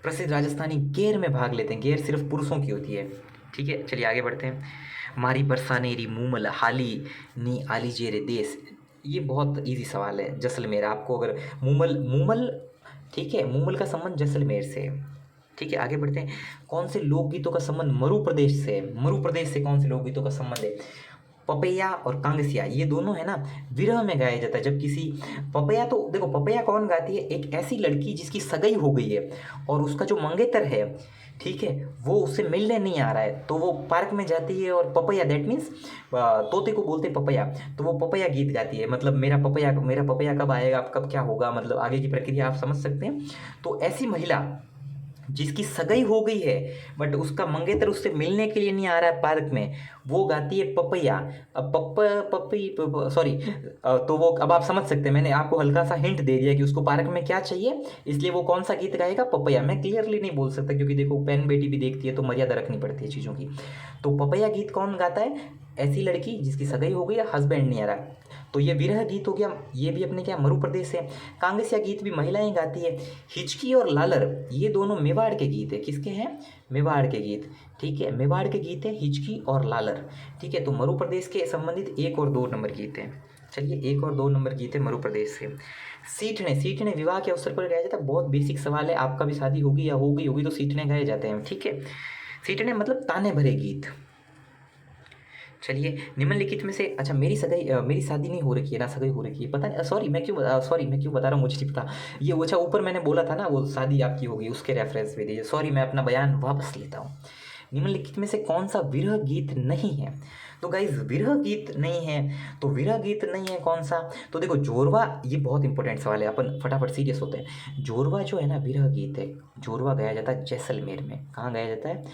प्रसिद्ध राजस्थानी गेर में भाग लेते हैं, गेर सिर्फ पुरुषों की होती है, ठीक है। चलिए आगे बढ़ते हैं। मारी बरसानेरी मूमल हाली नी आली जेरे देश, ये बहुत इजी सवाल है। जैसलमेर, आपको अगर मूमल, मूमल, ठीक है, मूमल का संबंध जैसलमेर से, ठीक है। आगे बढ़ते हैं। कौन से लोकगीतों का संबंध मरु प्रदेश से है, मरु प्रदेश से कौन से लोकगीतों का संबंध है। पपैया और कांगसिया ये दोनों है ना विरह में गाया जाता है। जब किसी पपैया, तो देखो पपैया कौन गाती है, एक ऐसी लड़की जिसकी सगाई हो गई है और उसका जो मंगेतर है, ठीक है, वो उससे मिलने नहीं आ रहा है, तो वो पार्क में जाती है और पपैया, दैट मीन्स तोते को बोलते हैं पपैया, तो वो पपैया गीत गाती है, मतलब मेरा पपैया कब आएगा, कब क्या होगा, मतलब आगे की प्रक्रिया आप समझ सकते हैं। तो ऐसी महिला जिसकी सगाई हो गई है बट उसका मंगेतर उससे मिलने के लिए नहीं आ रहा है पार्क में, वो गाती है पपैया। अब सॉरी, तो वो अब आप समझ सकते हैं, मैंने आपको हल्का सा हिंट दे दिया कि उसको पार्क में क्या चाहिए, इसलिए वो कौन सा गीत गाएगा, पपैया। मैं क्लियरली नहीं बोल सकता क्योंकि देखो बहन बेटी भी देखती है तो मर्यादा रखनी पड़ती है चीज़ों की। तो पपैया गीत कौन गाता है, ऐसी लड़की जिसकी सगाई हो गई है, हस्बैंड नहीं आ रहा, तो ये विरह गीत हो गया। ये भी अपने क्या मरु प्रदेश है। कांगसिया गीत भी महिलाएं गाती है। हिचकी और लालर ये दोनों मेवाड़ के गीत है। किसके हैं, मेवाड़ के गीत, ठीक है, मेवाड़ के गीत है हिचकी और लालर, ठीक है। तो मरु प्रदेश के संबंधित 1 और 2 नंबर गीत हैं। चलिए 1 और 2 नंबर गीत है मरु प्रदेश से। सीटने, सीटने विवाह के अवसर पर गाया जाता है। बहुत बेसिक सवाल है, आपका भी शादी होगी या हो गई होगी तो सीटने गाए जाते हैं, ठीक है। सीटने मतलब ताने भरे गीत। चलिए निम्नलिखित में से, अच्छा मेरी शादी नहीं हो रखी है ना, सगाई हो रखी है, पता नहीं, सॉरी मैं क्यों बता रहा हूँ, मुझे नहीं पता ये। अच्छा ऊपर मैंने बोला था ना वो शादी आपकी होगी, उसके रेफरेंस में दीजिए, सॉरी मैं अपना बयान वापस लेता हूँ। निम्नलिखित में से कौन सा विरह गीत नहीं है, तो गाइज विरह गीत नहीं है, तो विरह गीत नहीं है कौन सा, तो देखो जोरवा, ये बहुत इंपॉर्टेंट सवाल है, अपन फटाफट सीरियस होते हैं। जोरवा जो है ना विरह गीत है, जोरवा गाया जाता है जैसलमेर में। कहाँ गाया जाता है,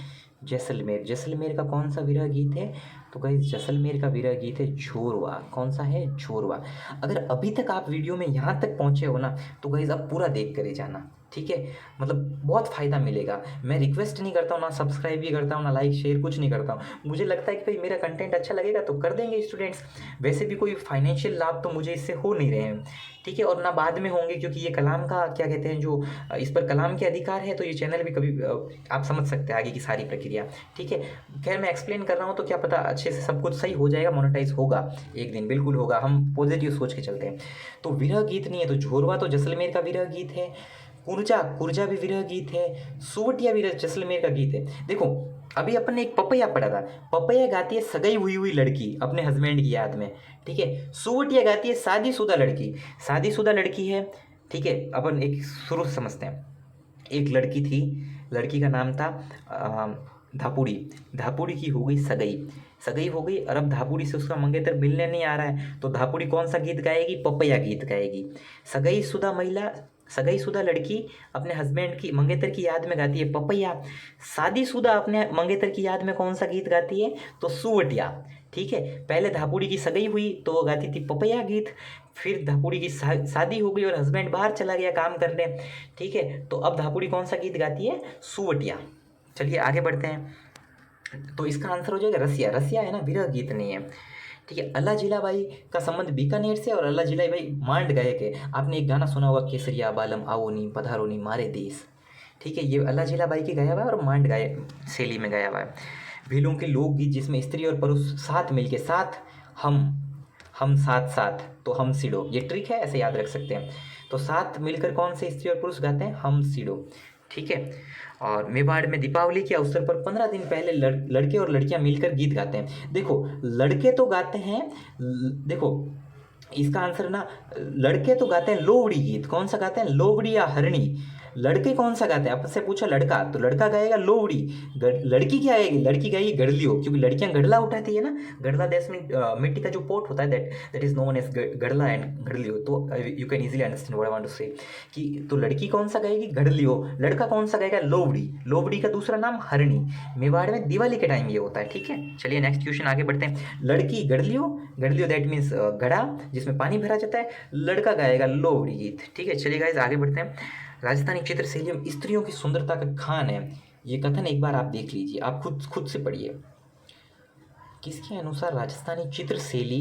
जैसलमेर। जैसलमेर का कौन सा विरह गीत है, तो गाइस जैसलमेर का विरह गीत है जोरवा। कौन सा है, जोरवा। अगर अभी तक आप वीडियो में यहाँ तक पहुँचे हो ना तो गाइस आप पूरा देख कर ही जाना, ठीक है, मतलब बहुत फ़ायदा मिलेगा। मैं रिक्वेस्ट नहीं करता हूँ, ना सब्सक्राइब भी करता हूँ, ना लाइक शेयर कुछ नहीं करता हूँ। मुझे लगता है कि भाई मेरा कंटेंट अच्छा लगेगा तो कर देंगे स्टूडेंट्स। वैसे भी कोई फाइनेंशियल लाभ तो मुझे इससे हो नहीं रहे हैं, ठीक है, और ना बाद में होंगे, क्योंकि ये कलाम का क्या कहते हैं, जो इस पर कलाम के अधिकार है, तो ये चैनल भी कभी आप समझ सकते हैं आगे की सारी प्रक्रिया, ठीक है। खैर मैं एक्सप्लेन कर रहा हूँ तो क्या पता अच्छे से सब कुछ सही हो जाएगा, मोनेटाइज होगा एक दिन, बिल्कुल होगा, हम पॉजिटिव सोच के चलते हैं। तो विरह गीत नहीं है, तो झोरवा तो जैसलमेर का विरह गीत है। कुर्जा, कुर्जा भी विरह गीत है। सुवटिया भी जैसलमेर का गीत है। देखो अभी अपन ने एक पपैया पढ़ा था, पपैया गाती है सगाई हुई हुई लड़की अपने हस्बैंड की याद में, ठीक है। सुवटिया गाती है शादीशुदा लड़की, शादीशुदा लड़की है, ठीक है। अपन एक शुरू से समझते हैं। एक लड़की थी, लड़की का नाम था धापुड़ी। धापुड़ी की हो गई सगाई, सगाई हो गई और अब धापुड़ी से उसका मंगेतर मिलने नहीं आ रहा है, तो धापुड़ी कौन सा गीत गाएगी, पपैया गीत गाएगी। सगाई शुदा महिला, सगाईशुदा लड़की अपने हस्बैंड की, मंगेतर की याद में गाती है पपैया। शादीशुदा अपने मंगेतर की याद में कौन सा गीत गाती है, तो सुवटिया, ठीक है। पहले धापुड़ी की सगाई हुई तो वो गाती थी पपैया गीत, फिर धापुड़ी की शादी हो गई और हस्बैंड बाहर चला गया काम करने, ठीक है, तो अब धापुड़ी कौन सा गीत गाती है, सुवटिया। चलिए आगे बढ़ते हैं। तो इसका आंसर हो जाएगा रसिया। रसिया है ना, विरह गीत नहीं है, ठीक है। अल्लाह जिलाबाई का संबंध बीकानेर से, और अल्लाह जिलाबाई मांड गायक है। आपने एक गाना सुना होगा, केसरिया बालम आओनी पधारोनी मारे देश, ठीक है, ये अल्लाह जिलाबाई की गाया हुआ है और मांड गाय शैली में गाया हुआ है। भीलों के लोकगीत जिसमें स्त्री और पुरुष साथ मिलके, साथ हम साथ साथ, तो हम सिडो, ये ट्रिक है, ऐसे याद रख सकते हैं। तो साथ मिलकर कौन से स्त्री और पुरुष गाते हैं, हम सिडो, ठीक है। और मेवाड़ में दीपावली के अवसर पर 15 दिन पहले लड़के और लड़कियां मिलकर गीत गाते हैं। देखो लड़के तो गाते हैं, देखो इसका आंसर ना, लड़के तो गाते हैं लोवड़ी गीत। कौन सा गाते हैं, लोवड़ी या हरणी। लड़के कौन सा गाते हैं, आपसे पूछा लड़का, तो लड़का गाएगा लोवड़ी। लड़की क्या गाएगी, लड़की गाएगी गड़लियो, क्योंकि लड़कियां गड़ला उठाती है ना। गड़ला देश में मिट्टी का जो पोट होता है, दैट इज नोन एज गड़ला एंड गड़लियो। तो you can easily understand what I want to say, कि तो लड़की कौन सा गाएगी, गड़लियो। लड़का कौन सा गाएगा, लोवड़ी। लोवड़ी का दूसरा नाम हरणी। मेवाड़ में दिवाली के टाइम ये होता है, ठीक है। चलिए नेक्स्ट क्वेश्चन आगे बढ़ते हैं। लड़की गड़लियो, गड़लियो दैट मीन्स घड़ा जिसमें पानी भरा जाता है, लड़का गाएगा लोवड़ी गीत, ठीक है। चलिए गाइस आगे बढ़ते हैं। राजस्थानी चित्रशैली में स्त्रियों की सुंदरता का खान है, ये कथन एक बार आप देख लीजिए, आप खुद से पढ़िए। किसके अनुसार राजस्थानी चित्रशैली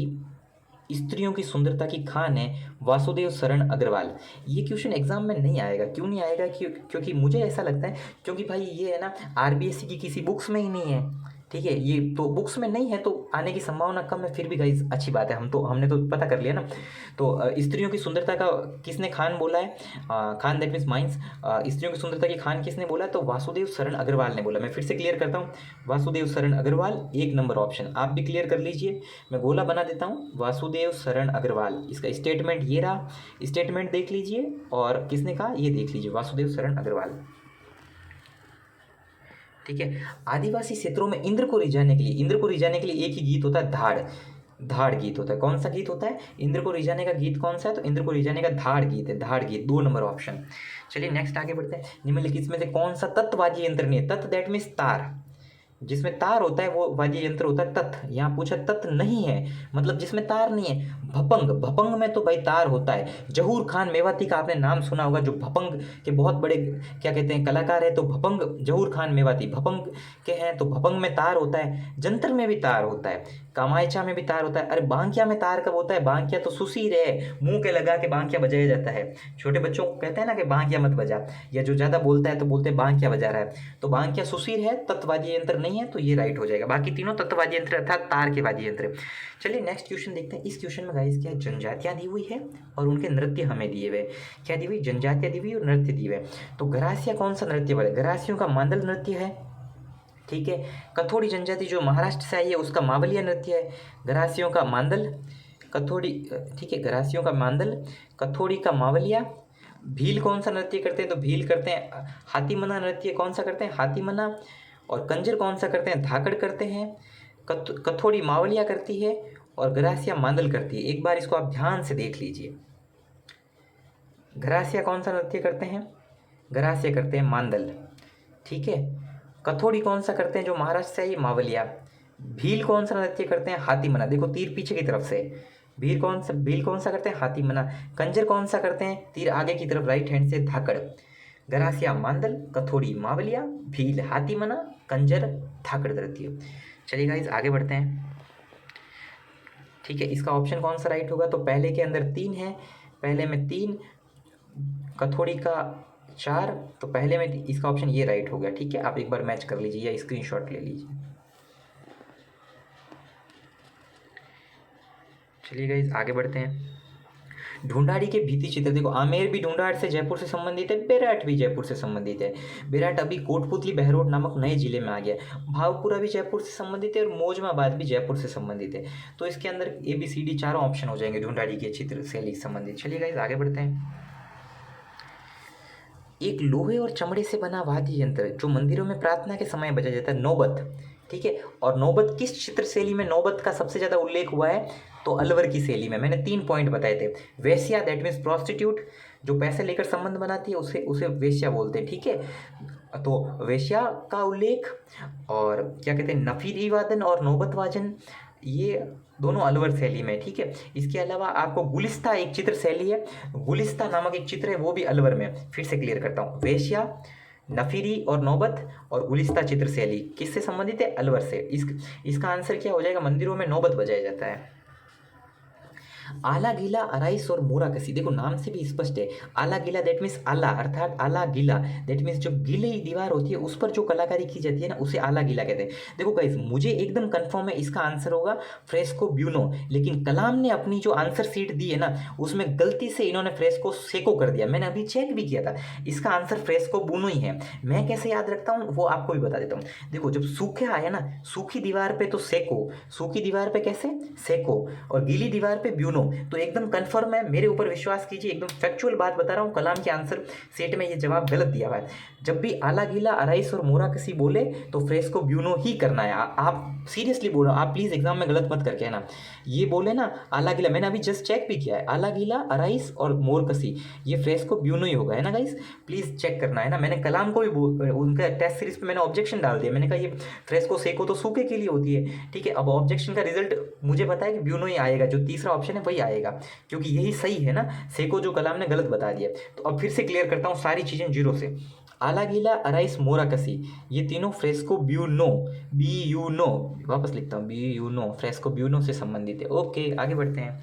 स्त्रियों की सुंदरता की खान है, वासुदेव शरण अग्रवाल। ये क्वेश्चन एग्जाम में नहीं आएगा, क्यों नहीं आएगा, क्योंकि मुझे ऐसा लगता है क्योंकि भाई ये है ना आरबीएससी की किसी बुक्स में ही नहीं है, ठीक है, ये तो बुक्स में नहीं है तो आने की संभावना कम है, फिर भी गाइस अच्छी बात है, हमने तो पता कर लिया ना। तो स्त्रियों की सुंदरता का किसने खान बोला है? Khan that means mines. स्त्रियों की सुंदरता की खान किसने बोला है? तो वासुदेव शरण अग्रवाल ने बोला। मैं फिर से क्लियर करता हूँ, वासुदेव शरण अग्रवाल 1 नंबर ऑप्शन। आप भी क्लियर कर लीजिए, मैं गोला बना देता हूँ, वासुदेव शरण अग्रवाल। इसका स्टेटमेंट ये रहा, स्टेटमेंट देख लीजिए, और किसने कहा ये देख लीजिए, वासुदेव शरण अग्रवाल। ठीक है, आदिवासी क्षेत्रों में इंद्र को रिझाने के लिए एक ही गीत होता है, धाड़। धाड़ गीत होता है। कौन सा गीत होता है? इंद्र को रिझाने का गीत कौन सा है? तो इंद्र को रिझाने का धाड़ गीत है, धाड़ गीत, 2 नंबर ऑप्शन। चलिए नेक्स्ट आगे बढ़ते हैं। निम्नलिखित में से कौन सा तत्वाद्य यंत्र नहीं है? तत् दैट मीन्स तार, जिसमें तार होता है वो वाद्य यंत्र होता है तत्। यहाँ पूछा तत् नहीं है, मतलब जिसमें तार नहीं है। भपंग, भपंग में तो भाई तार होता है। जहूर खान मेवाती का आपने नाम सुना होगा, जो भपंग के बहुत बड़े क्या कहते हैं कलाकार है, तो भपंग जहूर खान मेवाती भपंग के हैं, तो भपंग में तार होता है। जंतर में भी तार होता है, कामायचा में भी तार होता है। अरे बांकिया में तार कब होता है? बांकिया तो सुशीर है, मुंह के लगा के बांकिया बजाया जाता है। छोटे बच्चों को कहते हैं ना कि बांकिया मत बजा, या जो ज़्यादा बोलता है तो बोलते हैं बांकिया बजा रहा है, तो बांकिया सुशीर है, तत्वाद्य यंत्र नहीं है, तो ये राइट हो जाएगा। बाकी तीनों तत्वाद्य यंत्र अर्थात तार के वाद्य यंत्र। चलिए नेक्स्ट क्वेश्चन देखते हैं। इस क्वेश्चन में गाइस क्या जनजातियां दी हुई है और उनके नृत्य हमें दिए हुए। क्या दी हुई? जनजातियां दी हुई और नृत्य दिए हुए। तो गरासिया कौन सा नृत्य बड़े? गरासियों का मांदल नृत्य है, ठीक है। कथोड़ी जनजाति जो महाराष्ट्र से आई है उसका मावलिया नृत्य है। गरासियों का मांदल, कथोड़ी, ठीक है, गरासियों का मांदल, कथोड़ी का मावलिया। भील कौन सा नृत्य करते हैं? तो भील करते हैं हाथीमना नृत्य। कौन सा करते हैं? हाथीमना। और कंजर कौन सा करते हैं? धाकड़ करते हैं। कथोड़ी मावलिया करती है और गरासिया मांदल करती है। एक बार इसको आप ध्यान से देख लीजिए। गरासिया कौन सा नृत्य करते हैं? गरासिया करते हैं मांदल, ठीक है। कथोड़ी कौन सा करते हैं जो महाराष्ट्र से आई? मावलिया। भील कौन सा नृत्य करते हैं? हाथीमना। देखो तीर पीछे की तरफ से, भील कौन सा करते हैं? हाथीमना। कंजर कौन सा करते हैं? तीर आगे की तरफ राइट हैंड से, धाकड़। गरासिया मांदल, कथोड़ी मावलिया, भील हाथीमना, कंजर धाकड़ नृत्य। चलिए गाइस आगे बढ़ते हैं, ठीक है। इसका ऑप्शन कौन सा राइट होगा? तो पहले के अंदर 3 है, पहले में 3, कथोड़ी का 4, तो पहले में इसका ऑप्शन ये राइट हो गया, ठीक है। आप एक बार मैच कर लीजिए या स्क्रीनशॉट ले लीजिए। चलिए गाइस आगे बढ़ते हैं। ढूंढाड़ी के भित्ति चित्र देखो, आमेर भी ढूंढाड़ से जयपुर से संबंधित है, बेराट भी जयपुर से संबंधित है। बेराट अभी कोटपुतली बहरोड नामक नए जिले में आ गया। भावपुरा भी जयपुर से संबंधित है और मोजमाबाद भी जयपुर से संबंधित है। तो इसके अंदर ABCD चारों ऑप्शन हो जाएंगे ढूंढाड़ी के चित्र शैली से संबंधित। चलिए गाइस आगे बढ़ते हैं। एक लोहे और चमड़े से बना वाद्य यंत्र जो मंदिरों में प्रार्थना के समय बजाया जाता है, नौबत, ठीक है। और नौबत किस चित्र शैली में नौबत का सबसे ज़्यादा उल्लेख हुआ है? तो अलवर की शैली में। मैंने 3 पॉइंट बताए थे। वेश्या दैट मीन्स प्रोस्टिट्यूट, जो पैसे लेकर संबंध बनाती है उसे उसे वेश्या बोलते हैं, ठीक है। तो वेश्या का उल्लेख, और क्या कहते हैं नफीरी वादन और नौबत वादन, ये दोनों अलवर शैली में, ठीक है। इसके अलावा आपको गुलिस्ता एक चित्र शैली है, गुलिस्ता नामक एक चित्र है, वो भी अलवर में। फिर से क्लियर करता हूँ, वेश्या, नफीरी और नौबत और गुलिस्ता चित्र शैली किससे संबंधित है? अलवर से। इसका आंसर क्या हो जाएगा? मंदिरों में नौबत बजाया जाता है। आला गीला, अराइस और मोरा कसी, देखो नाम से भी स्पष्ट है। आला गीला दैट मीन्स आला, अर्थात आला गीला दैट मीन्स जो गीली दीवार होती है उस पर जो कलाकारी की जाती है ना, उसे आला गीला कहते हैं। देखो गाइस मुझे एकदम कंफर्म है इसका आंसर होगा फ्रेस्को ब्यूनो, लेकिन कलाम ने अपनी जो आंसर शीट दी है ना उसमें गलती से इन्होंने फ्रेस्को सेको कर दिया। मैंने अभी चेक भी किया था, इसका आंसर फ्रेस्को ब्यूनो ही है। मैं कैसे याद रखता हूँ वो आपको भी बता देता हूँ। देखो जब सूखा आया ना, सूखी दीवार पे तो सेको, सूखी दीवार पे कैसे? सेको, और गीली दीवार पे ब्यूनो। तो एकदम कंफर्म है, मेरे ऊपर विश्वास कीजिए, एकदम फैक्चुअल बात बता रहा हूँ। कलाम के आंसर सेट में ये जवाब गलत दिया हुआ है। जब भी आला गीला, अराइस और मोरा कसी बोले तो फ्रेस्को ब्यूनो ही करना है। आप सीरियसली बोल रहा हूँ, आप प्लीज़ एग्जाम में गलत मत करके है ना। ये बोले ना आला गीला, मैंने अभी जस्ट चेक भी किया है, आला गीला, अराइस और मोर कसी, ये फ्रेस्को ब्यूनो ही होगा, है ना गाइस। प्लीज़ चेक करना है ना। मैंने कलाम को भी उनका टेस्ट सीरीज पे मैंने ऑब्जेक्शन डाल दिया, मैंने कहा ये फ्रेस्को सेको तो सूखे के लिए होती है, ठीक है। अब ऑब्जेक्शन का रिजल्ट मुझे पता है कि ब्यूनो ही आएगा, जो तीसरा ऑप्शन है वही आएगा, क्योंकि यही सही है ना। सेको जो कलाम ने गलत बता दिया। तो अब फिर से क्लियर करता हूँ सारी चीज़ें जीरो से। आला गीला, अराइस, मोरा कसी, ये तीनों फ्रेस्को ब्यूनो, BUNO, वापस लिखता हूँ BUNO, फ्रेस्को ब्यूनो से संबंधित है। ओके आगे बढ़ते हैं।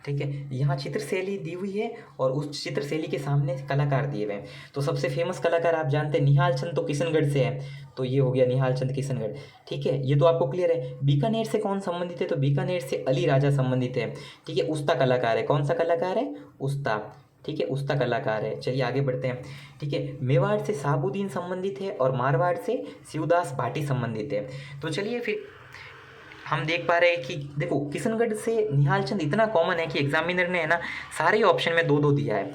ठीक है, यहाँ चित्रशैली दी हुई है और उस चित्रशैली के सामने कलाकार दिए हुए हैं। तो सबसे फेमस कलाकार आप जानते हैं निहाल चंद तो किशनगढ़ से है, तो ये हो गया निहाल चंद किशनगढ़। ठीक है, ये तो आपको क्लियर है। बीकानेर से कौन संबंधित है, तो बीकानेर से अली राजा संबंधित है। ठीक है, उस्ता कलाकार है। कौन सा कलाकार है, उस्ता। ठीक है, उस्ता कलाकार है। चलिए आगे बढ़ते हैं। ठीक है, मेवाड़ से साबुद्दीन संबंधित है और मारवाड़ से शिवदास भाटी संबंधित है। तो चलिए फिर हम देख पा रहे हैं कि देखो किशनगढ़ से निहाल चंद इतना कॉमन है कि एग्जामिनर ने है ना सारे ऑप्शन में 2-2 दिया है।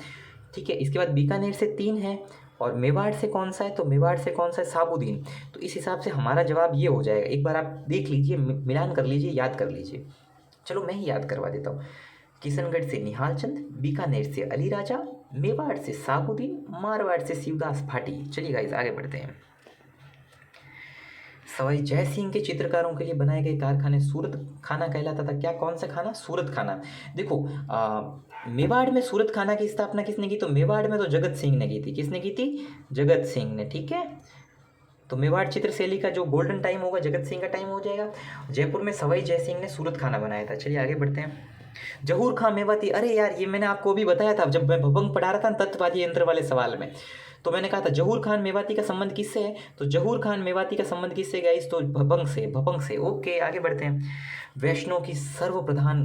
ठीक है, इसके बाद बीकानेर से 3 है और मेवाड़ से कौन सा है, तो मेवाड़ से कौन सा है, साबुद्दीन। तो इस हिसाब से हमारा जवाब ये हो जाएगा। एक बार आप देख लीजिए, मिलान कर लीजिए, याद कर लीजिए। चलो मैं ही याद करवा देता हूँ। किशनगढ़ से निहाल चंद, बीकानेर से अली राजा, मेवाड़ से साबुद्दीन, मारवाड़ से शिवदास भाटी। चलिए गाइस आगे बढ़ते हैं। सवाई जय सिंह के चित्रकारों के लिए बनाए गए कारखाने सूरत खाना कहलाता था। क्या, कौन सा खाना, सूरत खाना। देखो मेवाड़ में सूरत खाना की स्थापना किसने की, तो मेवाड़ में तो जगत सिंह ने की थी। किसने की थी, जगत सिंह ने। ठीक है, तो मेवाड़ चित्रशैली का जो गोल्डन टाइम होगा जगत सिंह का टाइम हो जाएगा। जयपुर में सवाई जय सिंह ने सूरत खाना बनाया था। चलिए आगे बढ़ते हैं। जहूर खां मेवाती, अरे यार ये मैंने आपको भी बताया था जब मैं भभंग पढ़ा रहा था तत्ववादी यंत्र वाले सवाल में, तो मैंने कहा था जहूर खान मेवाती का संबंध किससे है, तो जहूर खान मेवाती का संबंध किससे गाइस, तो भभंग से, भभंग से। ओके आगे बढ़ते हैं। वैष्णव की सर्वप्रधान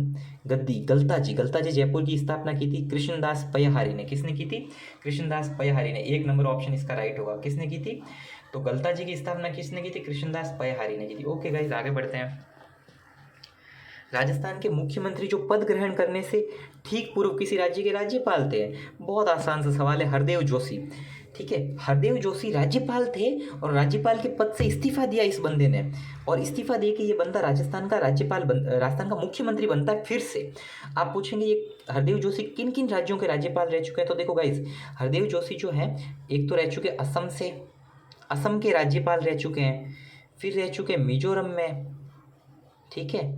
गद्दी, गलता जी। गलता जी जयपुर की स्थापना की थी कृष्णदास पयहारी ने। किसने की थी, कृष्णदास पयहारी ने। 1 नंबर ऑप्शन इसका राइट होगा। किसने की थी, तो गलता जी की स्थापना किसने की थी, कृष्णदास पयहारी ने की थी। ओके गाइस आगे बढ़ते हैं। राजस्थान के मुख्यमंत्री जो पद ग्रहण करने से ठीक पूर्व किसी राज्य के राज्यपाल थे, बहुत आसान सा सवाल है, हरदेव जोशी। ठीक है, हरदेव जोशी राज्यपाल थे और राज्यपाल के पद से इस्तीफा दिया इस बंदे ने, और इस्तीफा दे के ये बंदा राजस्थान का राजस्थान का मुख्यमंत्री बनता है फिर से। आप पूछेंगे ये हरदेव जोशी किन किन राज्यों के राज्यपाल रह चुके हैं, तो देखो गाइज हरदेव जोशी जो है एक तो रह चुके असम से, असम के राज्यपाल रह चुके हैं, फिर रह चुके मिजोरम में, ठीक है,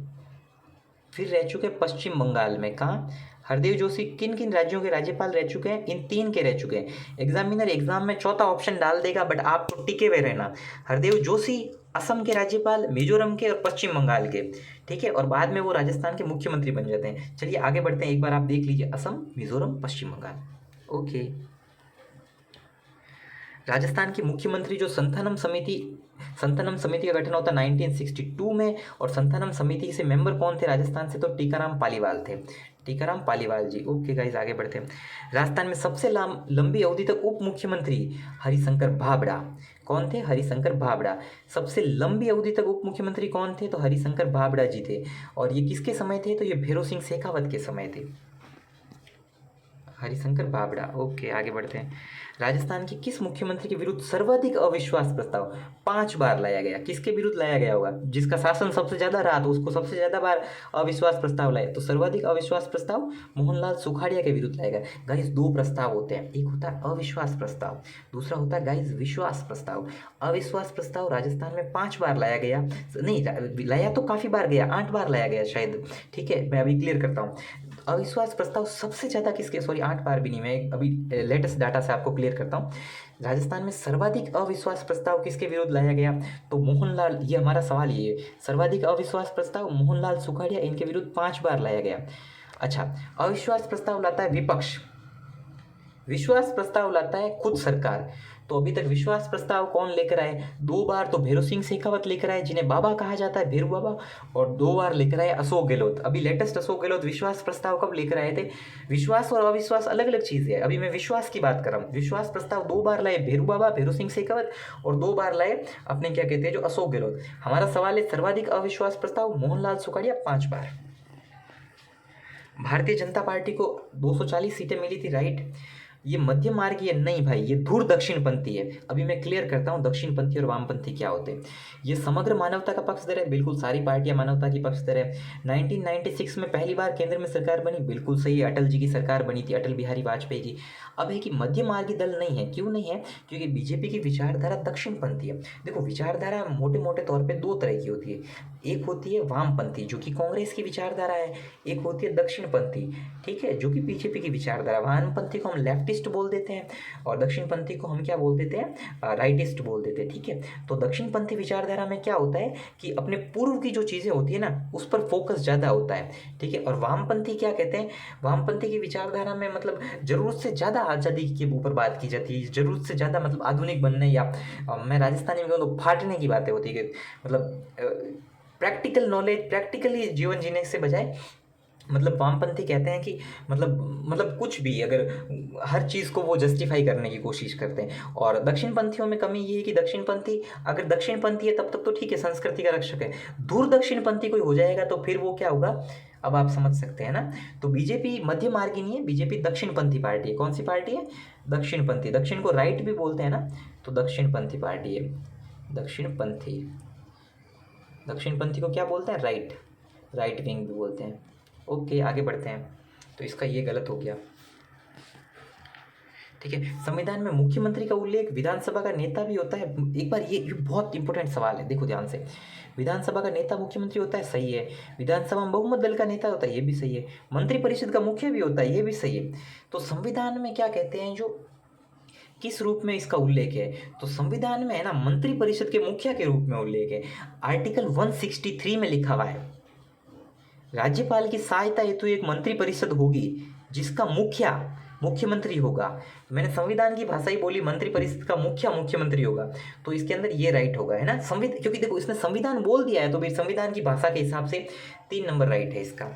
फिर रह चुके पश्चिम बंगाल में। कहाँ, हरदेव जोशी किन किन राज्यों के राज्यपाल रह चुके हैं, इन 3 के रह चुके हैं। एग्जामिनर एग्जाम में चौथा ऑप्शन डाल देगा, बट आप तो टिके हुए रहना। हरदेव जोशी असम के राज्यपाल, मिजोरम के और पश्चिम बंगाल के। ठीक है, और बाद में वो राजस्थान के मुख्यमंत्री बन जाते हैं। चलिए आगे बढ़ते हैं, एक बार आप देख लीजिए असम, मिजोरम, पश्चिम बंगाल। ओके, राजस्थान की मुख्यमंत्री जो संथानम समिति का गठन होता 1962 में, और संथानम समिति से मेंबर कौन थे राजस्थान से, तो टीकाराम पालीवाल थे। टीकाराम पालीवाल जी। ओके गाइस आगे बढ़ते हैं। राजस्थान में सबसे लंबी अवधि तक उप मुख्यमंत्री हरिशंकर भाबड़ा। कौन थे, हरिशंकर भाबड़ा। सबसे लंबी अवधि तक उप मुख्यमंत्री कौन थे, तो हरिशंकर भाबड़ा जी थे। और ये किसके समय थे, तो ये भैरों सिंह शेखावत के समय थे, हरिशंकर भाबड़ा। ओके आगे बढ़ते हैं। राजस्थान के किस मुख्यमंत्री के विरुद्ध सर्वाधिक अविश्वास प्रस्ताव 5 बार लाया गया, किसके विरुद्ध लाया गया होगा, जिसका शासन सबसे ज्यादा रहा तो उसको सबसे ज्यादा बार अविश्वास प्रस्ताव लाया, तो सर्वाधिक अविश्वास प्रस्ताव मोहनलाल सुखाड़िया के विरुद्ध लाया गया। गाइस 2 प्रस्ताव होते हैं, एक होता है अविश्वास प्रस्ताव, दूसरा होता है गाइस विश्वास प्रस्ताव। अविश्वास प्रस्ताव राजस्थान में 5 बार लाया गया, नहीं लाया तो काफी बार गया, 8 बार लाया गया शायद। ठीक है, मैं अभी क्लियर करता हूँ। अविश्वास प्रस्ताव सबसे ज़्यादा किसके, सॉरी 8 बार भी नहीं, मैं अभी लेटेस्ट डाटा से आपको क्लियर करता हूँ। राजस्थान में सर्वाधिक अविश्वास प्रस्ताव किसके विरुद्ध लाया गया, तो मोहनलाल, ये हमारा सवाल ये है, सर्वाधिक अविश्वास प्रस्ताव मोहनलाल सुखाड़िया, इनके विरुद्ध 5 बार लाया गया। अच्छा, अविश्वास प्रस्ताव लाता है विपक्ष, विश्वास प्रस्ताव लाता है खुद सरकार। तो अभी तक विश्वास प्रस्ताव कौन लेकर आए, 2 बार तो भैरों सिंह शेखावत लेकर आए, जिन्हें बाबा कहा जाता है, भैरू बाबा, और 2 बार लेकर आए अशोक गहलोत। अभी लेटेस्ट अशोक गहलोत विश्वास प्रस्ताव कब लेकर आए थे, विश्वास और अविश्वास अलग अलग चीज़ है, अभी मैं विश्वास की बात कर रहा हूँ। विश्वास प्रस्ताव 2 बार लाए भैरू बाबा, भैरों सिंह शेखावत, और 2 बार लाए अपने क्या कहते हैं जो अशोक गहलोत। हमारा सवाल है सर्वाधिक अविश्वास प्रस्ताव मोहनलाल सुखाड़िया 5 बार। भारतीय जनता पार्टी को 240 सीटें मिली थी, राइट। ये मध्य मार्गीय नहीं भाई, ये धुर दक्षिणपंथी है। अभी मैं क्लियर करता हूँ दक्षिणपंथी और वामपंथी क्या होते हैं। ये समग्र मानवता का पक्षधर है, बिल्कुल सारी पार्टियां मानवता की पक्षधर है। 1996 में पहली बार केंद्र में सरकार बनी, बिल्कुल सही, अटल जी की सरकार बनी थी, अटल बिहारी वाजपेयी की। अब है कि मध्य मार्गी दल नहीं है, क्यों नहीं है, क्योंकि बीजेपी की विचारधारा दक्षिणपंथी है। देखो विचारधारा मोटे मोटे तौर पर 2 तरह की होती है, एक होती है वामपंथी जो कि कांग्रेस की विचारधारा है, एक होती है दक्षिणपंथी, ठीक है, जो कि बीजेपी की विचारधारा। वामपंथी को हम लेफ्टिस्ट लेफ्टिस्ट बोल देते हैं, और दक्षिणपंथी को हम क्या बोल देते हैं, राइटिस्ट बोल देते हैं। ठीक है, तो दक्षिणपंथी विचारधारा में क्या होता है कि अपने पूर्व की जो चीज़ें होती है ना उस पर फोकस ज़्यादा होता है। ठीक है, और वामपंथी क्या कहते हैं, वामपंथी की विचारधारा में मतलब जरूरत से ज़्यादा आज़ादी के ऊपर बात की जाती है, जरूरत से ज़्यादा मतलब आधुनिक बनने या मैं राजस्थानी में कहूँ तो फाटने की बातें होती है कि मतलब प्रैक्टिकल नॉलेज, प्रैक्टिकली जीवन जीने से बजाय मतलब वामपंथी कहते हैं कि मतलब कुछ भी, अगर हर चीज़ को वो जस्टिफाई करने की कोशिश करते हैं। और दक्षिणपंथियों में कमी ये है कि दक्षिणपंथी, अगर दक्षिणपंथी है तब तक तो ठीक है, संस्कृति का रक्षक है, दूर दक्षिणपंथी कोई हो जाएगा तो फिर वो क्या होगा, अब आप समझ सकते हैं ना। तो बीजेपी मध्य मार्गी नहीं है, बीजेपी दक्षिणपंथी पार्टी है। कौन सी पार्टी है, दक्षिणपंथी। दक्षिण को राइट भी बोलते हैं ना, तो दक्षिणपंथी पार्टी है दक्षिणपंथी। दक्षिणपंथी को क्या बोलते हैं, राइट विंग भी बोलते हैं। ओके, आगे बढ़ते हैं। तो इसका ये गलत हो गया। ठीक है, संविधान में मुख्यमंत्री का उल्लेख विधानसभा का नेता भी होता है। एक बार ये बहुत इंपॉर्टेंट सवाल है, देखो ध्यान से। विधानसभा का नेता मुख्यमंत्री होता है, सही है। विधानसभा में बहुमत दल का नेता होता है, ये भी सही है। मंत्रिपरिषद का मुखिया भी होता है, ये भी सही है। तो संविधान में क्या कहते हैं, जो किस रूप में इसका उल्लेख है, तो संविधान में है ना मंत्रिपरिषद के मुखिया के रूप में उल्लेख है। आर्टिकल 163 में लिखा हुआ है, राज्यपाल की सहायता हेतु एक मंत्रिपरिषद होगी जिसका मुखिया मुख्यमंत्री होगा। मैंने संविधान की भाषा ही बोली, मंत्रिपरिषद का मुखिया मुख्यमंत्री होगा, तो इसके अंदर ये राइट होगा, है ना। क्योंकि देखो इसने संविधान बोल दिया है, तो फिर संविधान की भाषा के हिसाब से 3 नंबर राइट है इसका।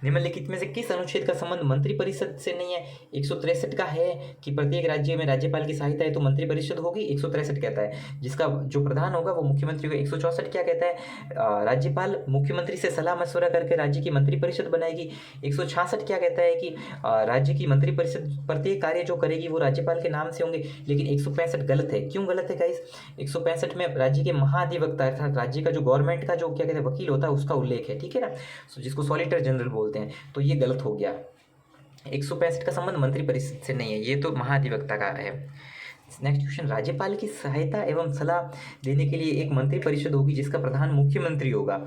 निम्नलिखित में से किस अनुच्छेद का संबंध मंत्रिपरिषद से नहीं है। 163 का है कि प्रत्येक राज्य में राज्यपाल की सहायता है तो मंत्रिपरिषद होगी, 163 कहता है जिसका जो प्रधान होगा वो मुख्यमंत्री होगा। 164 क्या कहता है, राज्यपाल मुख्यमंत्री से सलाह मशवरा करके राज्य की मंत्रिपरिषद बनाएगी। 166 क्या कहता है कि राज्य की मंत्रिपरिषद प्रत्येक कार्य जो करेगी वो राज्यपाल के नाम से होंगे। लेकिन 165 गलत है। क्यों गलत है गाइस, 165 में राज्य के महाधिवक्ता अर्थात राज्य का जो गवर्नमेंट का जो क्या कहते हैं वकील होता है उसका उल्लेख है, ठीक है ना, जिसको सॉलिसिटर जनरल बोलते हैं, तो ये गलत हो गया। 165 का संबंध मंत्रिपरिषद से नहीं है, ये तो महाधिवक्ता का है। नेक्स्ट क्वेश्चन, राज्यपाल की सहायता एवं सलाह देने के लिए एक मंत्रिपरिषद होगी जिसका प्रधान मुख्यमंत्री होगा।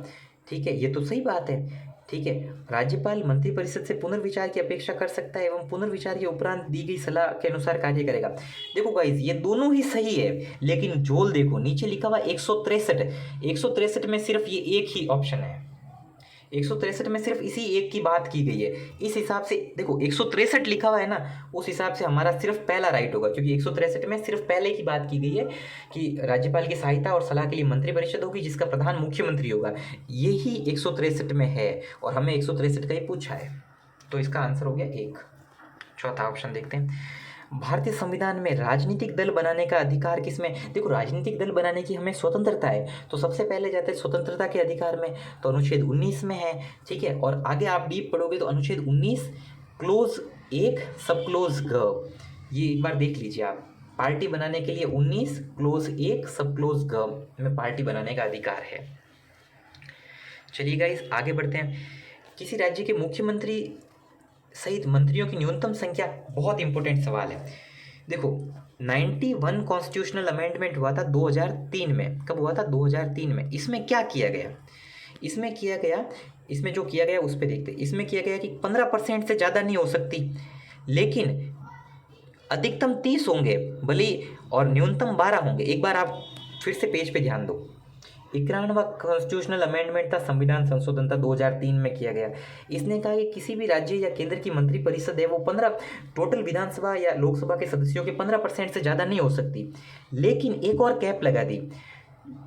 ठीक है, ये तो सही बात है। ठीक है, राज्यपाल मंत्रिपरिषद से पुनर्विचार की अपेक्षा कर सकता है एवं पुनर्विचार के उपरांत दी गई सलाह के अनुसार कार्य करेगा। देखो गाइस, ये दोनों ही सही है, लेकिन जोल देखो नीचे लिखा हुआ 163 में सिर्फ ये एक ही ऑप्शन है। 163 में सिर्फ इसी एक की बात की गई है। इस हिसाब से देखो 163 लिखा हुआ है ना, उस हिसाब से हमारा सिर्फ पहला राइट होगा, क्योंकि 163 में सिर्फ पहले की बात की गई है कि राज्यपाल की सहायता और सलाह के लिए मंत्रिपरिषद होगी जिसका प्रधान मुख्यमंत्री होगा। यही 163 में है और हमें 163 का ही पूछा है, तो इसका आंसर हो गया 1। चौथा ऑप्शन देखते हैं, भारतीय संविधान में राजनीतिक दल बनाने का अधिकार किसमें। देखो राजनीतिक दल बनाने की हमें स्वतंत्रता है, तो सबसे पहले जाते हैं स्वतंत्रता के अधिकार में, तो अनुच्छेद 19 में है। ठीक है, और आगे आप डीप पढ़ोगे तो अनुच्छेद 19 क्लोज 1 सब क्लोज ग, ये एक बार देख लीजिए आप। पार्टी बनाने के लिए 19 क्लोज 1 सब क्लोज ग में पार्टी बनाने का अधिकार है। चलिए गाइस आगे बढ़ते हैं। किसी राज्य के मुख्यमंत्री सहित मंत्रियों की न्यूनतम संख्या, बहुत इंपॉर्टेंट सवाल है। देखो 91 कॉन्स्टिट्यूशनल अमेंडमेंट हुआ था 2003 में। कब हुआ था, 2003 में। इसमें क्या किया गया, इसमें जो किया गया उस पर देखते हैं। इसमें किया गया कि 15% से ज़्यादा नहीं हो सकती, लेकिन अधिकतम 30 होंगे भले, और न्यूनतम 12 होंगे। एक बार आप फिर से पेज पे ध्यान दो। 91वां कॉन्स्टिट्यूशनल अमेंडमेंट था, संविधान संशोधन था, 2003 में किया गया। इसने कहा कि किसी भी राज्य या केंद्र की मंत्रिपरिषद है वो 15 टोटल विधानसभा या लोकसभा के सदस्यों के 15% से ज़्यादा नहीं हो सकती, लेकिन एक और कैप लगा दी,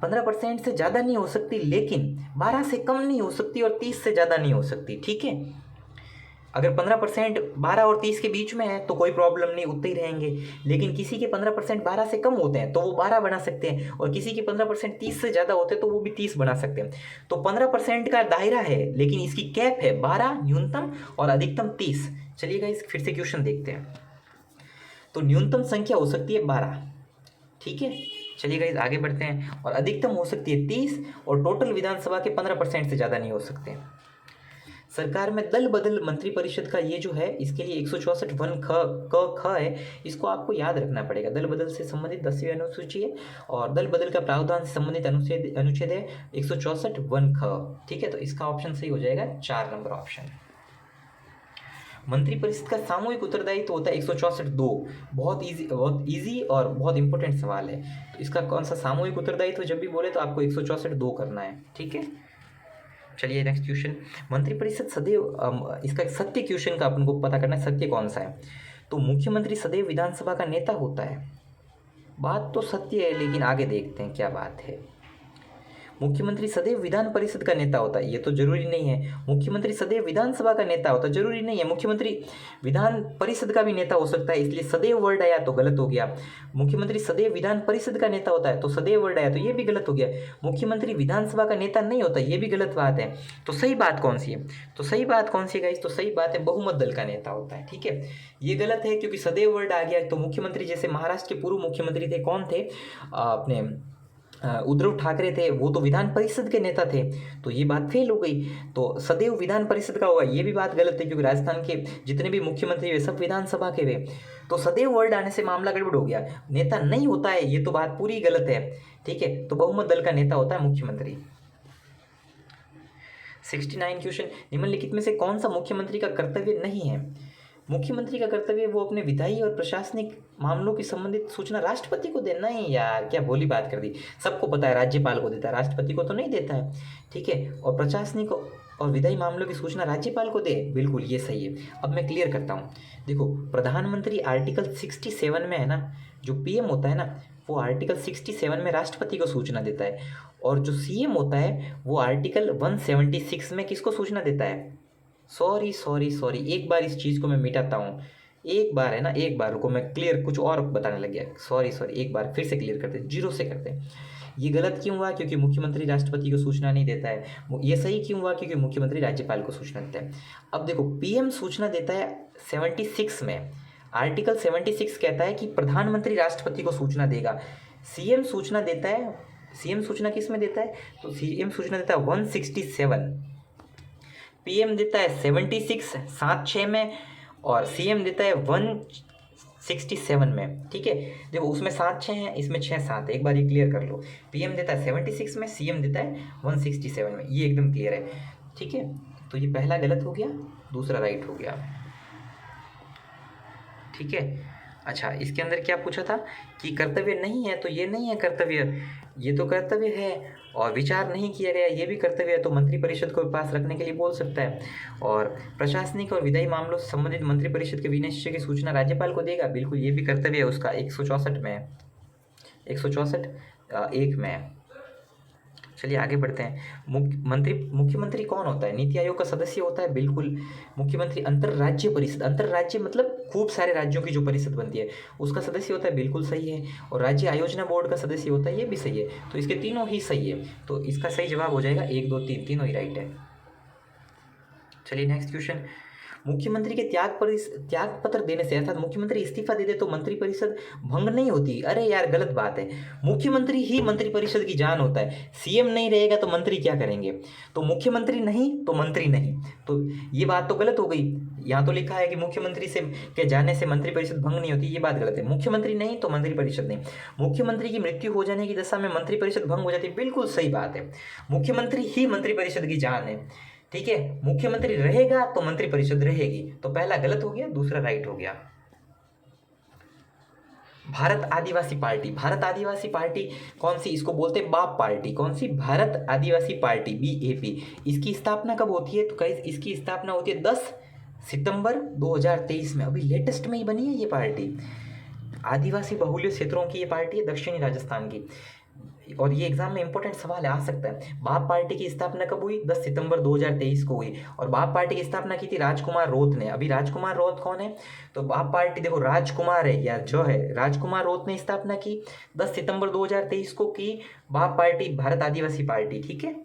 15% से ज़्यादा नहीं हो सकती, लेकिन 12 से कम नहीं हो सकती और 30 से ज़्यादा नहीं हो सकती। ठीक है, अगर 15% 12 और 30 के बीच में है तो कोई प्रॉब्लम नहीं, उतने ही रहेंगे। लेकिन किसी के 15% 12 से कम होते हैं तो वो 12 बना सकते हैं, और किसी के 15% 30 से ज़्यादा होते हैं तो वो भी 30 बना सकते हैं। तो 15% का दायरा है, लेकिन इसकी कैप है 12 न्यूनतम और अधिकतम 30। चलिएगा इस फिर से क्वेश्चन देखते हैं। तो न्यूनतम संख्या हो सकती है 12, ठीक है। चलिएगा इस आगे बढ़ते हैं, और अधिकतम हो सकती है 30, और टोटल विधानसभा के 15% से ज़्यादा नहीं हो सकते। सरकार में दल बदल मंत्रिपरिषद का ये जो है, इसके लिए 164 वन ख है, इसको आपको याद रखना पड़ेगा। दल बदल से संबंधित 10वीं अनुसूची है, और दल बदल का प्रावधान से संबंधित अनुच्छेद है 164 वन ख। ठीक है, तो इसका ऑप्शन सही हो जाएगा 4 नंबर ऑप्शन। मंत्रिपरिषद का सामूहिक उत्तरदायित्व होता है 164(2). बहुत इजी और बहुत इंपॉर्टेंट सवाल है। तो इसका कौन सा सामूहिक उत्तरदायित्व जब भी बोले तो आपको 164(2) करना है, ठीक है। चलिए नेक्स्ट क्वेश्चन, मंत्रिपरिषद सदैव, इसका सत्य क्वेश्चन का अपन को पता करना है, सत्य कौन सा है। तो मुख्यमंत्री सदैव विधानसभा का नेता होता है, बात तो सत्य है, लेकिन आगे देखते हैं क्या बात है। मुख्यमंत्री सदैव विधान परिषद का नेता होता है, ये तो जरूरी नहीं है। मुख्यमंत्री सदैव विधानसभा का नेता होता है, जरूरी नहीं है। मुख्यमंत्री विधान परिषद का भी नेता हो सकता है, इसलिए सदैव वर्ड आया तो गलत हो गया। मुख्यमंत्री सदैव विधान परिषद का नेता होता है तो सदैव वर्ड आया तो ये भी गलत हो गया। मुख्यमंत्री विधानसभा का नेता नहीं होता, ये भी गलत बात है। तो सही बात कौन सी है? तो सही बात कौन सी है गाइस? तो सही बात है बहुमत दल का नेता होता है, ठीक है। ये गलत है क्योंकि सदैव वर्ड आ गया। तो मुख्यमंत्री जैसे महाराष्ट्र के पूर्व मुख्यमंत्री थे, कौन थे? अपने उद्धव ठाकरे थे, वो तो विधान परिषद के नेता थे, तो ये बात फेल हो गई। तो सदैव विधान परिषद का होगा, ये भी बात गलत है क्योंकि राजस्थान के जितने भी मुख्यमंत्री हुए सब विधानसभा के हुए। तो सदैव वर्ड आने से मामला गड़बड़ हो गया, नेता नहीं होता है, ये तो बात पूरी गलत है, ठीक है। तो बहुमत दल का नेता होता है मुख्यमंत्री। 69 क्वेश्चन, निम्नलिखित में से कौन सा मुख्यमंत्री का कर्तव्य नहीं है? मुख्यमंत्री का कर्तव्य वो अपने विधायी और प्रशासनिक मामलों की संबंधित सूचना राष्ट्रपति को देना ही। यार क्या भोली बात कर दी, सबको पता है राज्यपाल को देता है, राष्ट्रपति को तो नहीं देता है, ठीक है। और प्रशासनिक और विधायी मामलों की सूचना राज्यपाल को दे, बिल्कुल ये सही है। अब मैं क्लियर करता हूँ, देखो प्रधानमंत्री आर्टिकल 67 में है ना, जो पीएम होता है ना, वो आर्टिकल 67 में राष्ट्रपति को सूचना देता है, और जो सीएम होता है वो आर्टिकल 176 में किसको सूचना देता है? सॉरी, एक बार इस चीज़ को मैं मिटाता हूँ, एक बार है ना, एक बार रुको, मैं क्लियर कुछ और बताने लग गया। सॉरी, एक बार फिर से क्लियर करते हैं, जीरो से करते हैं। ये गलत क्यों हुआ? क्योंकि मुख्यमंत्री राष्ट्रपति को सूचना नहीं देता है। ये सही क्यों हुआ? क्योंकि मुख्यमंत्री राज्यपाल को सूचना देता है। अब देखो पीएम सूचना देता है 76 में, आर्टिकल 76 कहता है कि प्रधानमंत्री राष्ट्रपति को सूचना देगा। सीएम सूचना देता है, सीएम सूचना किस में देता है? तो सीएम सूचना देता है 167, पीएम देता है 76 76 में, और सीएम देता है 167 में, ठीक है। देखो उसमें 7 6 हैं, इसमें 6 7, एक बार ये क्लियर कर लो। पीएम देता है 76 में, सीएम देता है 167 में, ये एकदम क्लियर है, ठीक है। तो ये पहला गलत हो गया, दूसरा राइट हो गया, ठीक है। अच्छा, इसके अंदर क्या पूछा था कि कर्तव्य नहीं है, तो ये नहीं है कर्तव्य, ये तो कर्तव्य है। और विचार नहीं किया गया, ये भी कर्तव्य है, तो मंत्रिपरिषद को पास रखने के लिए बोल सकता है। और प्रशासनिक और विधायी मामलों से संबंधित मंत्रिपरिषद के विनिश्चय की सूचना राज्यपाल को देगा, बिल्कुल ये भी कर्तव्य है उसका, 164 में, 164 1 में। चलिए आगे बढ़ते हैं। मुख्यमंत्री कौन होता है? नीति आयोग का सदस्य होता है, बिल्कुल। मुख्यमंत्री अंतरराज्य परिषद, अंतरराज्य मतलब खूब सारे राज्यों की जो परिषद बनती है उसका सदस्य होता है, बिल्कुल सही है। और राज्य आयोजना बोर्ड का सदस्य होता है, ये भी सही है। तो इसके तीनों ही सही है, तो इसका सही जवाब हो जाएगा 1 2 3, तीनों ही राइट है। चलिए नेक्स्ट क्वेश्चन, मुख्यमंत्री के त्याग पत्र देने से, अर्थात मुख्यमंत्री इस्तीफा दे दे तो मंत्रिपरिषद भंग नहीं होती। अरे यार गलत बात है, मुख्यमंत्री ही मंत्रिपरिषद की जान होता है। सीएम नहीं रहेगा तो मंत्री क्या करेंगे? तो मुख्यमंत्री नहीं तो मंत्री नहीं, तो ये बात तो गलत हो गई। यहाँ तो लिखा है कि मुख्यमंत्री से के जाने से मंत्रिपरिषद भंग नहीं होती, ये बात गलत है। मुख्यमंत्री नहीं तो मंत्रिपरिषद नहीं। मुख्यमंत्री की मृत्यु हो जाने की दशा में मंत्रिपरिषद भंग हो जाती है, बिल्कुल सही बात है। मुख्यमंत्री ही मंत्रिपरिषद की जान है, ठीक है। मुख्यमंत्री रहेगा तो मंत्रिपरिषद रहेगी, तो पहला गलत हो गया, दूसरा राइट हो गया। भारत आदिवासी पार्टी, भारत आदिवासी पार्टी कौन सी? इसको बोलते हैं बाप पार्टी। कौन सी? भारत आदिवासी पार्टी, BAP। इसकी स्थापना कब होती है? तो गाइस इसकी स्थापना होती है 10 सितंबर 2023 में, अभी लेटेस्ट में ही बनी है ये पार्टी। आदिवासी बहुल्य क्षेत्रों की ये पार्टी है, दक्षिणी राजस्थान की। और ये एग्जाम में इंपॉर्टेंट सवाल आ सकता है। बाप पार्टी की स्थापना कब हुई? 10 सितंबर 2023 को हुई। और बाप पार्टी की स्थापना की थी राजकुमार रोत ने। अभी राजकुमार रोत कौन है? तो बाप पार्टी देखो राजकुमार है, या जो है राजकुमार रोत ने स्थापना की 10 सितंबर 2023 को की बाप पार्टी, भारत आदिवासी पार्टी, ठीक है।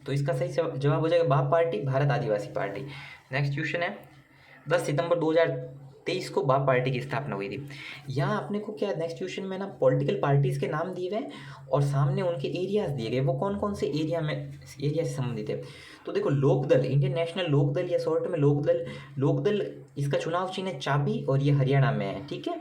तो इसका सही जवाब हो जाएगा बाप पार्टी, भारत आदिवासी पार्टी। नेक्स्ट क्वेश्चन है, 10 सितंबर 2023 को बाप पार्टी की स्थापना हुई थी। यहाँ आपने को क्या नेक्स्ट क्वेश्चन में ना पॉलिटिकल पार्टीज के नाम दिए गए और सामने उनके एरियाज दिए गए, वो कौन कौन से एरिया से संबंधित है। तो देखो लोकदल, इंडियन नेशनल लोकदल या शॉर्ट में लोकदल, इसका चुनाव चिन्ह है चाबी और ये हरियाणा में है, ठीक है।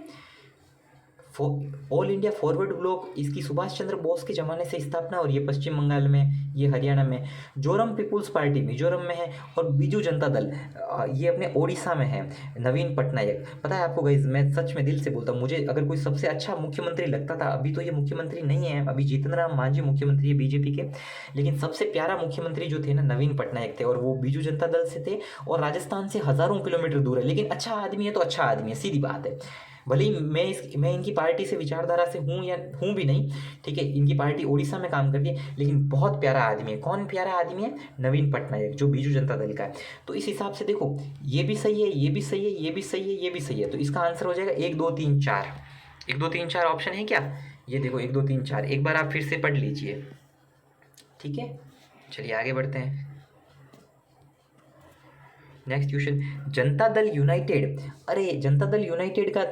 ऑल इंडिया फॉरवर्ड ब्लॉक इसकी सुभाष चंद्र बोस के ज़माने से स्थापना, और ये पश्चिम बंगाल में, ये हरियाणा में। जोरम पीपुल्स पार्टी मिजोरम में है, और बीजू जनता दल ये अपने ओडिशा में है, नवीन पटनायक। पता है आपको गाइस, मैं सच में दिल से बोलता हूँ, मुझे अगर कोई सबसे अच्छा मुख्यमंत्री लगता था, अभी तो ये मुख्यमंत्री नहीं है, अभी जीतन राम मांझी मुख्यमंत्री है बीजेपी के, लेकिन सबसे प्यारा मुख्यमंत्री जो थे ना, नवीन पटनायक थे, और वो बीजू जनता दल से थे, और राजस्थान से हज़ारों किलोमीटर दूर है, लेकिन अच्छा आदमी है तो अच्छा आदमी है, सीधी बात है। भले ही मैं इनकी पार्टी से विचारधारा से हूँ या हूँ भी नहीं, ठीक है, इनकी पार्टी उड़ीसा में काम करती है, लेकिन बहुत प्यारा आदमी है। कौन प्यारा आदमी है? नवीन पटनायक, जो बीजू जनता दल का है। तो इस हिसाब से देखो, ये भी सही है, ये भी सही है, ये भी सही है, ये भी सही है, तो इसका आंसर हो जाएगा 1 2 3 4। 1 2 3 4 ऑप्शन है क्या? ये देखो 1 2 3 4, एक बार आप फिर से पढ़ लीजिए, ठीक है। चलिए आगे बढ़ते हैं। Next question, Janata Dal United, अरे जनता दल यूनाइटेड का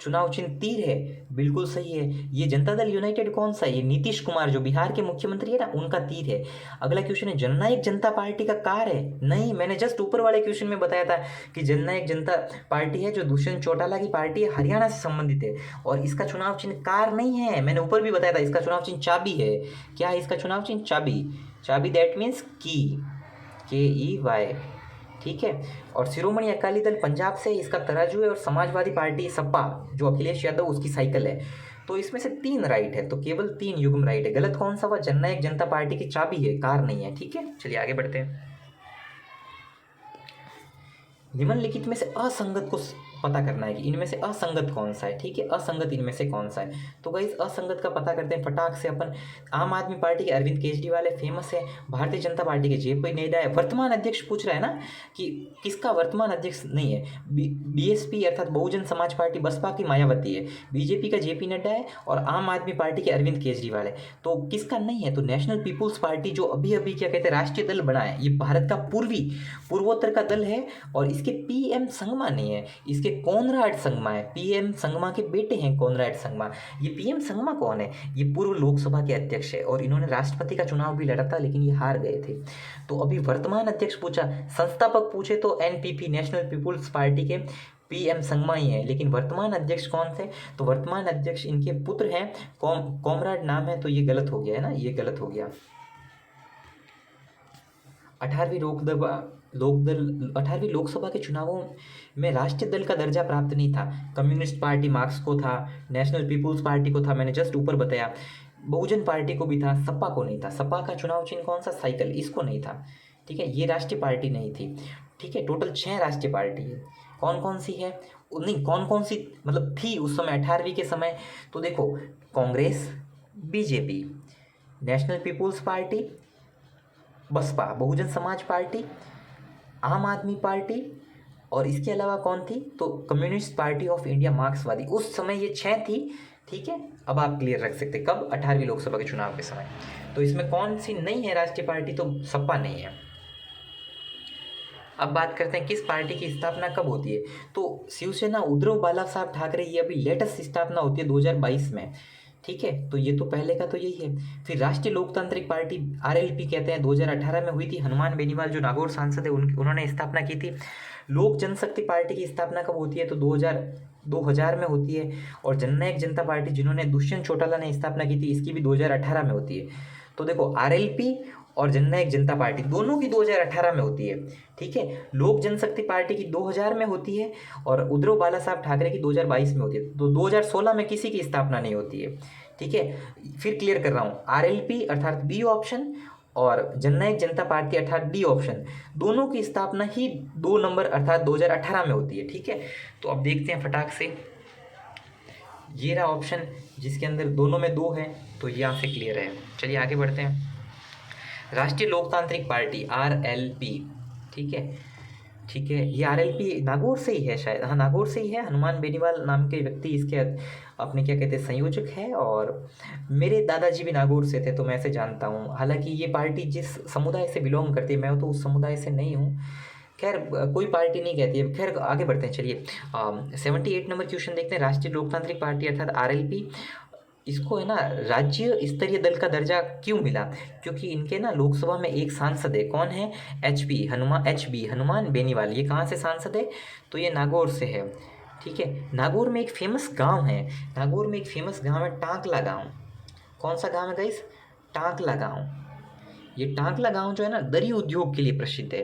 चुनाव चिन्ह तीर है, बिल्कुल सही है। ये जनता दल यूनाइटेड कौन सा है? ये नीतीश कुमार जो बिहार के मुख्यमंत्री है ना, उनका तीर है। अगला क्वेश्चन है, जननायक जनता पार्टी का कार है? नहीं, मैंने जस्ट ऊपर वाले क्वेश्चन में बताया था कि जननायक जनता पार्टी है, जो दुष्यंत चौटाला की पार्टी है, हरियाणा से संबंधित है, और इसका चुनाव चिन्ह कार नहीं है। मैंने ऊपर भी बताया था, इसका चुनाव चिन्ह चाबी है। क्या है इसका चुनाव चिन्ह? चाबी। चाबी दैट मीन्स की, KEY, ठीक है। और शिरोमणि अकाली दल पंजाब से, इसका तराजू है, और समाजवादी पार्टी सपा जो अखिलेश यादव, उसकी साइकिल है। तो इसमें से 3 राइट है, तो केवल 3 युग्म राइट है। गलत कौन सा हुआ? जननायक जनता पार्टी की चाबी है, कार नहीं है, ठीक है। चलिए आगे बढ़ते हैं। निम्नलिखित में से असंगत को पता करना है कि इनमें से असंगत कौन सा है, ठीक है, असंगत इनमें से कौन सा है। तो गाइस असंगत का पता करते हैं फटाक से अपन। आम आदमी पार्टी के अरविंद केजरीवाल है, फेमस है। भारतीय जनता पार्टी के JP नड्डा है। वर्तमान अध्यक्ष पूछ रहा है ना कि किसका वर्तमान अध्यक्ष नहीं है? BSP अर्थात बहुजन समाज पार्टी बसपा की मायावती है, BJP का JP नड्डा है, और आम आदमी पार्टी के अरविंद केजरीवाल है। तो किसका नहीं है? तो नेशनल पीपुल्स पार्टी, जो अभी अभी क्या कहते हैं राष्ट्रीय दल बना है, ये भारत का पूर्वोत्तर का दल है, और इसके PM संगमा नहीं है, इसके कोनराड संगमा है। PM संगमा के बेटे हैं कोनराड संगमा। ये PM संगमा कौन है? ये पूर्व लोकसभा के अध्यक्ष है, और इन्होंने राष्ट्रपति का चुनाव भी लड़ा था, लेकिन ये हार गए थे। तो अभी वर्तमान अध्यक्ष पूछा, संस्थापक पूछे तो NPP नेशनल पीपुल्स पार्टी के PM संगमा ही है, लेकिन वर्तमान अध्यक्ष कौन थे? तो वर्तमान अध्यक्ष इनके पुत्र हैं, कॉमराड नाम है, तो ये गलत हो गया है ना, ये गलत हो गया। 18वीं लोकसभा के चुनावों में राष्ट्रीय दल का दर्जा प्राप्त नहीं था। कम्युनिस्ट पार्टी मार्क्स को था, नेशनल पीपुल्स पार्टी को था, मैंने जस्ट ऊपर बताया, बहुजन पार्टी को भी था, सपा को नहीं था। सपा का चुनाव चिन्ह कौन सा? साइकिल, इसको नहीं था, ठीक है, ये राष्ट्रीय पार्टी नहीं थी, ठीक है। टोटल 6 राष्ट्रीय पार्टी है। कौन कौन सी है? नहीं, कौन कौन सी मतलब थी उस समय 18वीं के समय? तो देखो, Congress, BJP, national people's party, Baspa, Bahujan Samaj party, आम आदमी पार्टी, और इसके अलावा कौन थी? तो कम्युनिस्ट पार्टी ऑफ इंडिया मार्क्सवादी। उस समय ये 6 थी, ठीक है। अब आप क्लियर रख सकते, कब? 18वीं लोकसभा के चुनाव के समय। तो इसमें कौन सी नहीं है राष्ट्रीय पार्टी? तो सपा नहीं है। अब बात करते हैं किस पार्टी की स्थापना कब होती है। तो शिवसेना उद्धव बाला साहब ठाकरे, ये अभी लेटेस्ट स्थापना होती है 2022 में, ठीक है। तो ये तो पहले का तो यही है। फिर राष्ट्रीय लोकतांत्रिक पार्टी RLP कहते हैं, 2018 में हुई थी। हनुमान बेनीवाल जो नागौर सांसद है, उन्होंने स्थापना की थी। लोक जनशक्ति पार्टी की स्थापना कब होती है? तो 2000 में होती है। और जननायक जनता पार्टी, जिन्होंने दुष्यंत चौटाला ने स्थापना की थी, इसकी भी 2018 में होती है। तो देखो, RLP और जननायक जनता पार्टी दोनों की 2018 में होती है, ठीक है। लोक जनशक्ति पार्टी की 2000 में होती है, और उद्धव बाला साहब ठाकरे की 2022 में होती है। तो 2016 में किसी की स्थापना नहीं होती है, ठीक है। फिर क्लियर कर रहा हूँ, RLP अर्थात B ऑप्शन, और जननायक जनता पार्टी अर्थात D ऑप्शन, दोनों की स्थापना ही 2 नंबर अर्थात 2018 में होती है, ठीक है। तो अब देखते हैं फटाक से, ये रहा ऑप्शन जिसके अंदर दोनों में 2 है, तो यहाँ से क्लियर है। चलिए आगे बढ़ते हैं। राष्ट्रीय लोकतांत्रिक पार्टी RLP, ठीक है, ठीक है। ये RLP नागौर से ही है शायद, हाँ नागौर से ही है। हनुमान बेनीवाल नाम के व्यक्ति इसके अपने क्या कहते हैं संयोजक है, और मेरे दादाजी भी नागौर से थे, तो मैं ऐसे जानता हूँ। हालांकि ये पार्टी जिस समुदाय से बिलोंग करती है, मैं तो उस समुदाय से नहीं हूँ, खैर कोई पार्टी नहीं कहती है। खैर आगे बढ़ते हैं। चलिए 78 नंबर क्वेश्चन देखते हैं। राष्ट्रीय लोकतांत्रिक पार्टी अर्थात RLP, इसको है ना राज्य स्तरीय दल का दर्जा क्यों मिला? क्योंकि इनके ना लोकसभा में एक सांसद है, कौन है? HB हनुमान बेनीवाल। ये कहाँ से सांसद है? तो ये नागौर से है, ठीक है। नागौर में एक फेमस गांव है, नागौर में एक फेमस गांव है टांकला गांव। कौन सा गांव है गाइस? टांकला गांव। ये टांकला गांव जो है ना दरी उद्योग के लिए प्रसिद्ध है।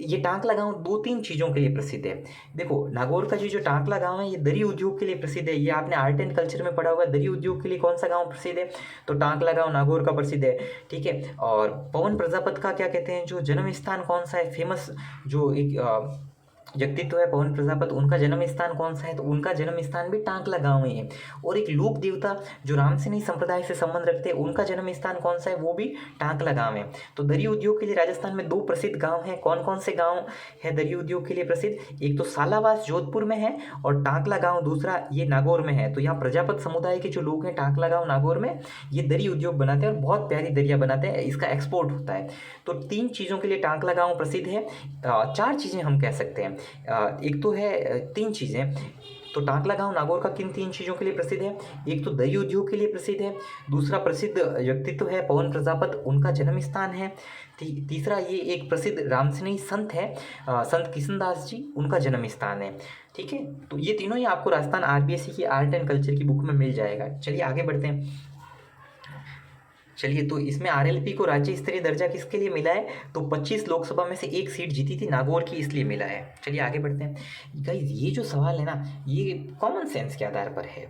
ये टांकला गांव दो तीन चीज़ों के लिए प्रसिद्ध है। देखो नागौर का जो जो टांकला गांव है ये दरी उद्योग के लिए प्रसिद्ध है। ये आपने आर्ट एंड कल्चर में पढ़ा होगा, दरी उद्योग के लिए कौन सा गांव प्रसिद्ध है? तो टांकला गांव नागौर का प्रसिद्ध है। ठीक है। और पवन प्रजापति का क्या कहते हैं, जो जन्म स्थान कौन सा है फेमस, जो एक व्यक्तित्व है पवन प्रजापति, उनका जन्म स्थान कौन सा है? तो उनका जन्म स्थान भी टांकला गांव में है। और एक लोक देवता जो रामसिनी संप्रदाय से संबंध रखते हैं, उनका जन्म स्थान कौन सा है? वो भी टांकला गांव है। तो दरी उद्योग के लिए राजस्थान में दो प्रसिद्ध गांव हैं। कौन कौन से गांव है दरी उद्योग के लिए प्रसिद्ध? एक तो सालावास जोधपुर में है, और टांकला गांव दूसरा ये नागौर में है। तो यहाँ प्रजापत समुदाय के जो लोग हैं टांकला गांव नागौर में, ये दरी उद्योग बनाते हैं और बहुत प्यारी दरिया बनाते हैं, इसका एक्सपोर्ट होता है। तो तीन चीज़ों के लिए टांकला गांव प्रसिद्ध है। चार चीज़ें हम कह सकते हैं। एक तो है तीन चीज़ें। तो टांकला गांव नागौर का किन तीन चीज़ों के लिए प्रसिद्ध है? एक तो दही उद्योग के लिए प्रसिद्ध है, दूसरा प्रसिद्ध व्यक्तित्व है पवन प्रजापति, उनका जन्म स्थान है, तीसरा ये एक प्रसिद्ध रामसिनी संत है, संत किशनदास जी, उनका जन्म स्थान है। ठीक है। तो ये तीनों ही आपको राजस्थान आरबीएससी की आर्ट एंड कल्चर की बुक में मिल जाएगा। चलिए आगे बढ़ते हैं। चलिए, तो इसमें आरएलपी को राज्य स्तरीय दर्जा किसके लिए मिला है? तो 25 लोकसभा में से एक सीट जीती थी नागौर की, इसलिए मिला है। चलिए आगे बढ़ते हैं गाइस। ये जो सवाल है ना, ये कॉमन सेंस के आधार पर है।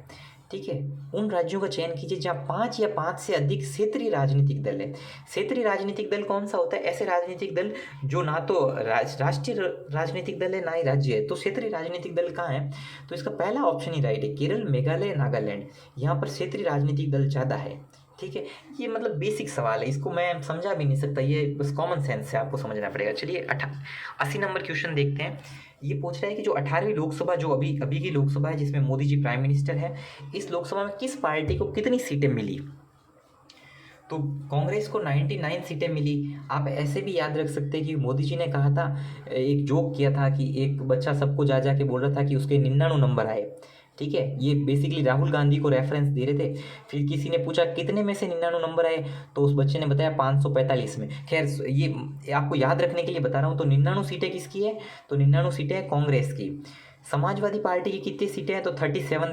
ठीक है। उन राज्यों का चयन कीजिए जहाँ 5 या 5 से अधिक क्षेत्रीय राजनीतिक दल है। क्षेत्रीय राजनीतिक दल कौन सा होता है? ऐसे राजनीतिक दल जो ना तो राष्ट्रीय राजनीतिक दल है ना ही राज्य है। तो क्षेत्रीय राजनीतिक दल कहाँ है? तो इसका पहला ऑप्शन ही राइट है, केरल, मेघालय, नागालैंड। यहाँ पर क्षेत्रीय राजनीतिक दल ज़्यादा है। ठीक है। ये मतलब बेसिक सवाल है, इसको मैं समझा भी नहीं सकता, ये बस कॉमन सेंस से आपको समझना पड़ेगा। चलिए 80 नंबर क्वेश्चन देखते हैं। ये पूछ रहा है कि जो 18वीं लोकसभा, जो अभी अभी की लोकसभा है जिसमें मोदी जी प्राइम मिनिस्टर है, इस लोकसभा में किस पार्टी को कितनी सीटें मिली? तो कांग्रेस को 99 सीटें मिली। आप ऐसे भी याद रख सकते हैं कि मोदी जी ने कहा था, एक जोक किया था कि एक बच्चा सबको जा जा के बोल रहा था कि उसके 99 नंबर आए। ठीक है। ये बेसिकली राहुल गांधी को रेफरेंस दे रहे थे। फिर किसी ने पूछा कितने में से 99 नंबर आए, तो उस बच्चे ने बताया 545 में। खैर ये आपको याद रखने के लिए बता रहा हूँ। तो 99 सीटें किसकी है? तो 99 सीटें कांग्रेस की। समाजवादी पार्टी की कितनी सीटें हैं? तो 37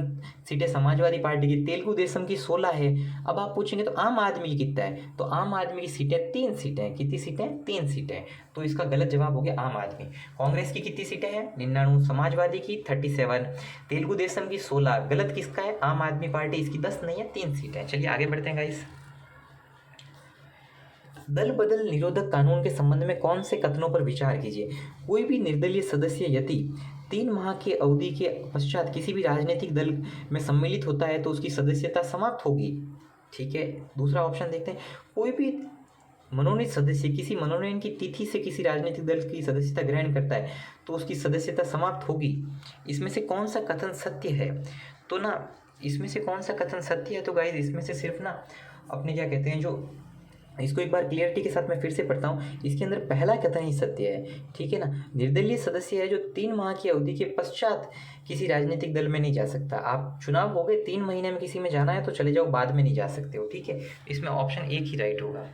सीटें समाजवादी पार्टी की। तेलुगु देशम की 16 है। अब आप पूछेंगे तो आम आदमी की कितना है? तो आम आदमी की सीटें 3 सीटें। कितनी सीटें? 3 सीटें। तो इसका गलत जवाब हो गया आम आदमी। कांग्रेस की कितनी सीटें हैं? 99, समाजवादी की 37, तेलुगु देशम की 16। गलत किसका है? आम आदमी पार्टी, इसकी 10 नहीं है, 3 सीटें। चलिए आगे बढ़ते हैं गाइस। दल बदल निरोधक कानून के संबंध में कौन से कथनों पर विचार कीजिए? कोई भी निर्दलीय सदस्य यदि 3 माह की अवधि के पश्चात किसी भी राजनीतिक दल में सम्मिलित होता है तो उसकी सदस्यता समाप्त होगी। ठीक है। दूसरा ऑप्शन देखते हैं। कोई भी मनोनीत सदस्य किसी मनोनयन की तिथि से किसी राजनीतिक दल की सदस्यता ग्रहण करता है तो उसकी सदस्यता समाप्त होगी। इसमें से कौन सा कथन सत्य है? तो ना इसमें से कौन सा कथन सत्य है? तो गाइस इसमें से सिर्फ ना अपने क्या कहते हैं, जो इसको एक बार क्लियरिटी के साथ मैं फिर से पढ़ता हूँ। इसके अंदर पहला कथन ही सत्य है। ठीक है ना। निर्दलीय सदस्य है जो 3 माह की अवधि के पश्चात किसी राजनीतिक दल में नहीं जा सकता। आप चुनाव हो गए, 3 महीने में किसी में जाना है तो चले जाओ, बाद में नहीं जा सकते हो। ठीक है। इसमें ऑप्शन एक ही राइट होगा।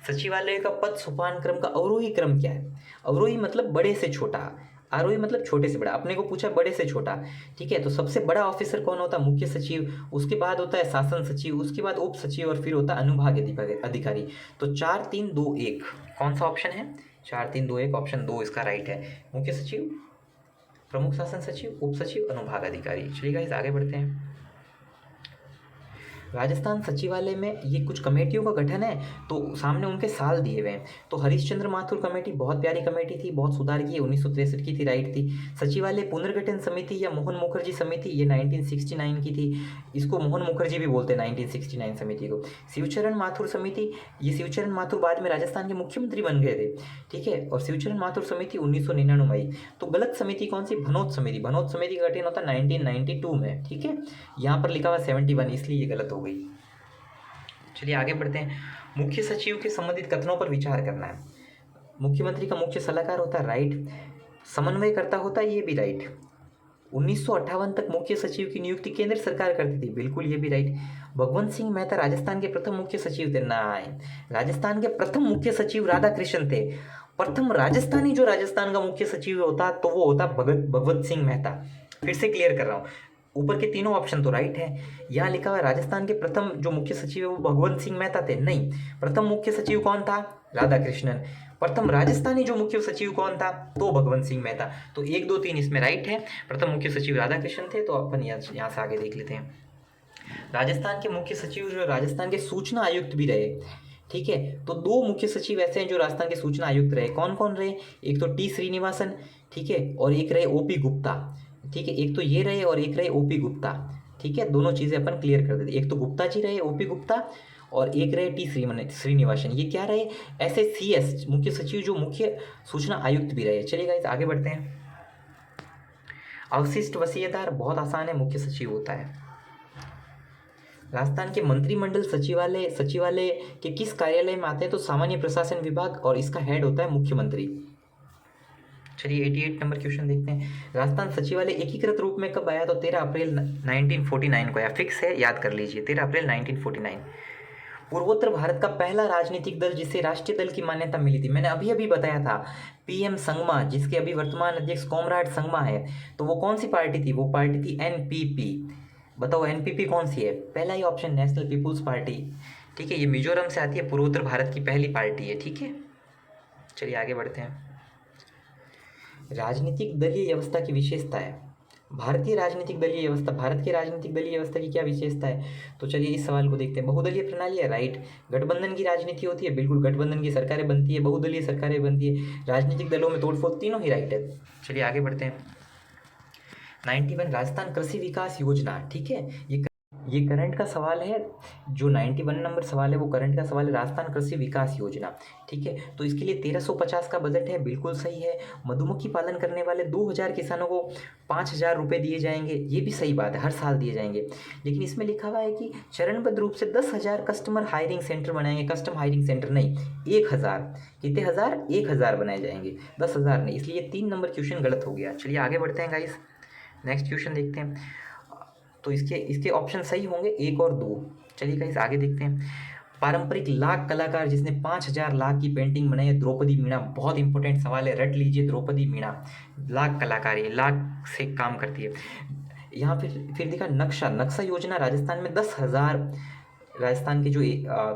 सचिवालय का पद सोपान क्रम का अवरोही क्रम क्या है? अवरोही मतलब बड़े से छोटा, आरोही मतलब छोटे से बड़ा। अपने को पूछा बड़े से छोटा। ठीक है। तो सबसे बड़ा ऑफिसर कौन होता है? मुख्य सचिव। उसके बाद होता है शासन सचिव, उसके बाद उप सचिव, और फिर होता है अनुभाग अधिकारी। तो 4 3 2 1 कौन सा ऑप्शन है? 4 3 2 1 ऑप्शन 2 इसका राइट है। मुख्य सचिव, प्रमुख शासन सचिव, उप सचिव, अनुभाग अधिकारी। चलिए गाइस आगे बढ़ते हैं। राजस्थान सचिवालय में ये कुछ कमेटियों का गठन है, तो सामने उनके साल दिए हुए हैं। तो हरीशचंद्र माथुर कमेटी बहुत प्यारी कमेटी थी, बहुत सुधार किए, 1963 की थी, राइट थी। सचिवालय पुनर्गठन समिति या मोहन मुखर्जी समिति, ये 1969 की थी। इसको मोहन मुखर्जी भी बोलते हैं 1969 समिति को। शिवचरण माथुर समिति, ये शिवचरण माथुर बाद में राजस्थान के मुख्यमंत्री बन गए थे। ठीक है। और शिवचरण माथुर समिति 1999 आई। तो गलत समिति कौन सी? भनोत समिति। भनोत समिति का गठन होता है 1992 में। ठीक है। यहाँ पर लिखा हुआ 71, इसलिए ये गलत हो गई। चलिए आगे बढ़ते हैं। मुख्य सचिव के संबंधित कथनों पर विचार करना है। मुख्यमंत्री का मुख्य सलाहकार होता है, राइट। समन्वयकर्ता होता है, ये भी राइट। 1958 तक मुख्य सचिव की नियुक्ति केंद्र सरकार करती थी, बिल्कुल ये भी राइट। भगवंत सिंह मेहता राजस्थान के प्रथम मुख्य सचिव थे, ना। राजस्थान के प्रथम मुख्य सचिव राधा कृष्ण थे। प्रथम राजस्थानी जो राजस्थान का मुख्य सचिव होता तो वो होता भगवत सिंह मेहता। फिर से क्लियर कर रहा हूँ, ऊपर के तीनों ऑप्शन तो राइट है। यहाँ लिखा हुआ है राजस्थान के प्रथम जो मुख्य सचिव है वो भगवंत सिंह मेहता थे, नहीं। प्रथम मुख्य सचिव कौन था? राधा कृष्णन। प्रथम राजस्थानी जो मुख्य सचिव कौन था? तो भगवंत सिंह मेहता। तो 1 2 3 इसमें राइट है। प्रथम मुख्य सचिव राधा कृष्णन थे। तो अपन यहाँ से आगे देख लेते हैं। राजस्थान के मुख्य सचिव जो राजस्थान के सूचना आयुक्त भी रहे, ठीक है। तो 2 मुख्य सचिव ऐसे हैं जो राजस्थान के सूचना आयुक्त रहे। कौन कौन रहे? एक तो टी श्रीनिवासन, ठीक है, और एक रहे ओपी गुप्ता, ठीक है। एक तो ये रहे और एक रहे ओपी गुप्ता, ठीक है। दोनों चीज़ें अपन क्लियर कर देते। एक तो गुप्ता जी रहे, ओपी गुप्ता, और एक रहे टी श्रीनिवासन। ये क्या रहे? SSCS मुख्य सचिव जो मुख्य सूचना आयुक्त भी रहे। चलिए गाइस आगे बढ़ते हैं। अवशिष्ट वसीयतदार बहुत आसान है, मुख्य सचिव होता है। राजस्थान के मंत्रिमंडल सचिवालय के किस कार्यालय में आते हैं? तो सामान्य प्रशासन विभाग, और इसका हेड होता है मुख्यमंत्री। चलिए 88 नंबर क्वेश्चन देखते हैं। राजस्थान सचिवालय एकीकृत रूप में कब आया? तो 13 अप्रैल 1949 को आया। फिक्स है, याद कर लीजिए, 13 अप्रैल 1949। पूर्वोत्तर भारत का पहला राजनीतिक दल जिसे राष्ट्रीय दल की मान्यता मिली थी, मैंने अभी अभी बताया था, PM संगमा, जिसके अभी वर्तमान अध्यक्ष कॉमरेड संगमा है। तो वो कौन सी पार्टी थी? वो पार्टी थी NPP। बताओ NPP कौन सी है? पहला ही ऑप्शन नेशनल पीपुल्स पार्टी, ठीक है। ये मिजोरम से आती है, पूर्वोत्तर भारत की पहली पार्टी है, ठीक है। चलिए आगे बढ़ते हैं। राजनीतिक दलीय व्यवस्था की विशेषता है। भारत की राजनीतिक दलीय व्यवस्था की क्या विशेषता है? तो चलिए इस सवाल को देखते हैं। बहुदलीय प्रणाली है, राइट। गठबंधन की राजनीति होती है, बिल्कुल। गठबंधन की सरकारें बनती है, बहुदलीय सरकारें बनती है, राजनीतिक दलों में तोड़फोड़, तीनों ही राइट है। चलिए आगे बढ़ते हैं। 91 राजस्थान कृषि विकास योजना, ठीक है। ये करंट का सवाल है। जो 91 नंबर सवाल है वो करंट का सवाल है, राजस्थान कृषि विकास योजना, ठीक है। तो इसके लिए 1350 का बजट है, बिल्कुल सही है। मधुमक्खी पालन करने वाले 2000 किसानों को 5000 रुपये दिए जाएंगे, ये भी सही बात है, हर साल दिए जाएंगे। लेकिन इसमें लिखा हुआ है कि चरणबद्ध रूप से 10,000 कस्टमर हायरिंग सेंटर बनाएंगे। कस्टम हायरिंग सेंटर नहीं, 1000। कितने हज़ार? 1000 बनाए जाएंगे, 10,000 नहीं। इसलिए 3 नंबर क्वेश्चन गलत हो गया। चलिए आगे बढ़ते हैं गाइस, नेक्स्ट क्वेश्चन देखते हैं। तो इसके ऑप्शन सही होंगे 1 और 2। चलिए गाइस आगे देखते हैं। पारंपरिक लाख कलाकार जिसने 5000 लाख की पेंटिंग बनाई है, द्रौपदी मीणा। बहुत इंपॉर्टेंट सवाल है, रट लीजिए। द्रौपदी मीणा लाख कलाकार, ये लाख से काम करती है। यहाँ फिर देखा नक्शा योजना राजस्थान में 10,000 राजस्थान के जो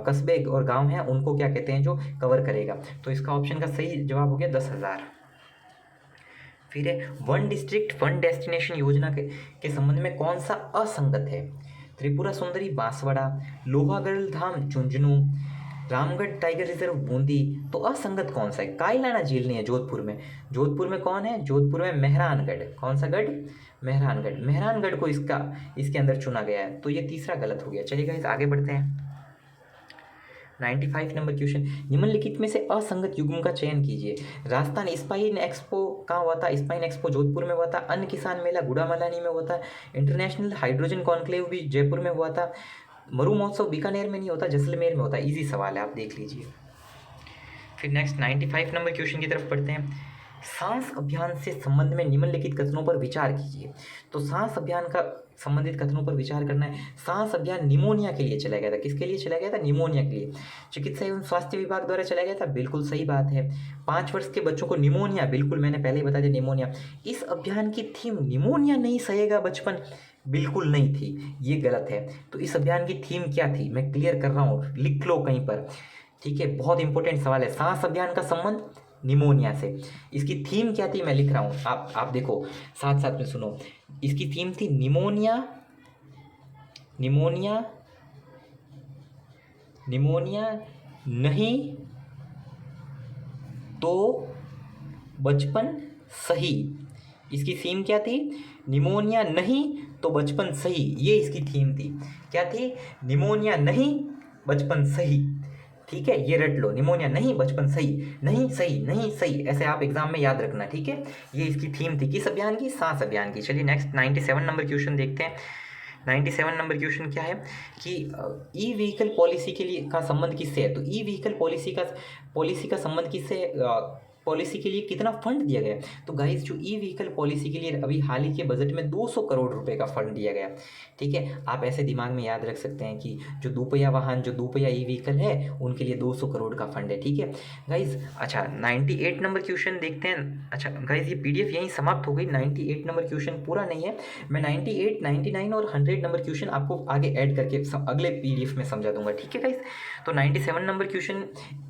कस्बे और गांव हैं उनको क्या कहते हैं, जो कवर करेगा। तो इसका ऑप्शन का सही जवाब हो गया 10,000। फिर है वन डिस्ट्रिक्ट वन डेस्टिनेशन योजना के संबंध में कौन सा असंगत है? त्रिपुरा सुंदरी बांसवाड़ा, लोहागढ़ धाम झुंझुनू, रामगढ़ टाइगर रिजर्व बूंदी। तो असंगत कौन सा है? कायलाना झील नहीं है जोधपुर में। जोधपुर में कौन है? जोधपुर में मेहरानगढ़। कौन सा गढ़? मेहरानगढ़ को इसके अंदर चुना गया है। तो ये तीसरा गलत हो गया। चलिए गाइस आगे बढ़ते हैं। 95 नंबर क्वेश्चन, निम्नलिखित में से असंगत युग्म का चयन कीजिए। राजस्थान स्पाइन एक्सपो कहाँ हुआ था? स्पाइन एक्सपो जोधपुर में हुआ था। अन्न किसान मेला गुड़ामलानी में हुआ था। इंटरनेशनल हाइड्रोजन कॉन्क्लेव भी जयपुर में हुआ था। मरु महोत्सव बीकानेर में नहीं होता, जैसलमेर में होता है। इजी सवाल है, आप देख लीजिए। फिर नेक्स्ट 95 नंबर क्वेश्चन की तरफ पढ़ते हैं। सांस अभियान से संबंध में निम्नलिखित कथनों पर विचार कीजिए। तो सांस अभियान का संबंधित कथनों पर विचार करना है। सांस अभियान निमोनिया के लिए चलाया गया था। किसके लिए चलाया गया था? निमोनिया के लिए। चिकित्सा एवं स्वास्थ्य विभाग द्वारा चलाया गया था, बिल्कुल सही बात है। 5 वर्ष के बच्चों को निमोनिया, बिल्कुल मैंने पहले ही बता दिया निमोनिया। इस अभियान की थीम निमोनिया नहीं सहेगा बचपन, बिल्कुल नहीं थी, ये गलत है। तो इस अभियान की थीम क्या थी? मैं क्लियर कर रहा हूँ, लिख लो कहीं पर, ठीक है। बहुत इंपॉर्टेंट सवाल है। सांस अभियान का संबंध निमोनिया से। इसकी थीम क्या थी? मैं लिख रहा हूँ, आप देखो, साथ साथ में सुनो। इसकी थीम थी निमोनिया नहीं तो बचपन सही। इसकी थीम क्या थी? निमोनिया नहीं तो बचपन सही, ये इसकी थीम थी। क्या थी? निमोनिया नहीं, बचपन सही, ठीक है। ये रट लो, निमोनिया नहीं, बचपन सही, नहीं सही, ऐसे आप एग्जाम में याद रखना, ठीक है। ये इसकी थीम थी, किस अभियान की? सांस अभियान की। चलिए नेक्स्ट 97 नंबर क्वेश्चन देखते हैं। 97 नंबर क्वेश्चन क्या है कि ई व्हीकल पॉलिसी के लिए का संबंध किससे है? तो ई व्हीकल पॉलिसी का संबंध किससे? पॉलिसी के लिए कितना फंड दिया गया? तो गाइस जो ई व्हीकल पॉलिसी के लिए अभी हाल ही के बजट में 200 करोड़ रुपए का फंड दिया गया। ठीक है, आप ऐसे दिमाग में याद रख सकते हैं कि जो दोपहिया वाहन, जो दोपहिया ई व्हीकल है, उनके लिए 200 करोड़ का फंड है। ठीक है गाइस। अच्छा 98 नंबर क्वेश्चन देखते हैं। अच्छा गाइस ये पीडीएफ यहीं समाप्त हो गई। 98 नंबर क्वेश्चन पूरा नहीं है, मैं 98, 99 और 100 नंबर क्वेश्चन आपको आगे ऐड करके अगले पीडीएफ में समझा दूंगा। ठीक है गाइस। तो 97 number question,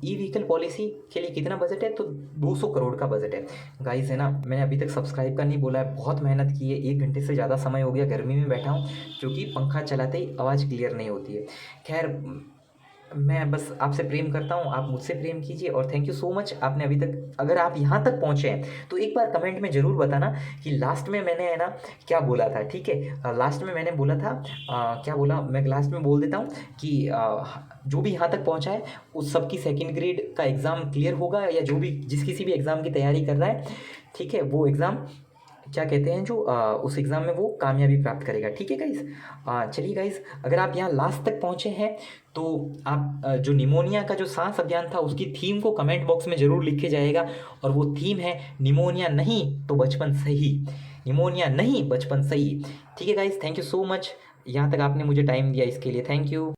e vehicle policy के लिए कितना बजट है? तो 200 करोड़ का बजट है गाइस, है ना। मैंने अभी तक सब्सक्राइब का नहीं बोला है, बहुत मेहनत की है, 1 घंटे से ज़्यादा समय हो गया, गर्मी में बैठा हूँ क्योंकि पंखा चलाते ही आवाज़ क्लियर नहीं होती है। खैर मैं बस आपसे प्रेम करता हूँ, आप मुझसे प्रेम कीजिए और थैंक यू सो मच। आपने अभी तक, अगर आप यहाँ तक पहुँचे हैं तो एक बार कमेंट में ज़रूर बताना कि लास्ट में मैंने, है ना, क्या बोला था। ठीक है, लास्ट में मैंने बोला था, क्या बोला, मैं लास्ट में बोल देता हूँ कि जो भी यहाँ तक पहुँचा है उस सबकी सेकंड ग्रेड का एग्ज़ाम क्लियर होगा, या जो भी जिस किसी भी एग्ज़ाम की तैयारी कर रहा है, ठीक है, वो एग्ज़ाम क्या कहते हैं, जो उस एग्ज़ाम में वो कामयाबी प्राप्त करेगा। ठीक है गाइस। चलिए गाइस, अगर आप यहाँ लास्ट तक पहुँचे हैं तो आप जो निमोनिया का जो सांस अभियान था उसकी थीम को कमेंट बॉक्स में ज़रूर लिखे जाएगा, और वो थीम है निमोनिया नहीं तो बचपन सही, निमोनिया नहीं बचपन सही। ठीक है guys, thank you so much, यहाँ तक आपने मुझे टाइम दिया इसके लिए थैंक यू।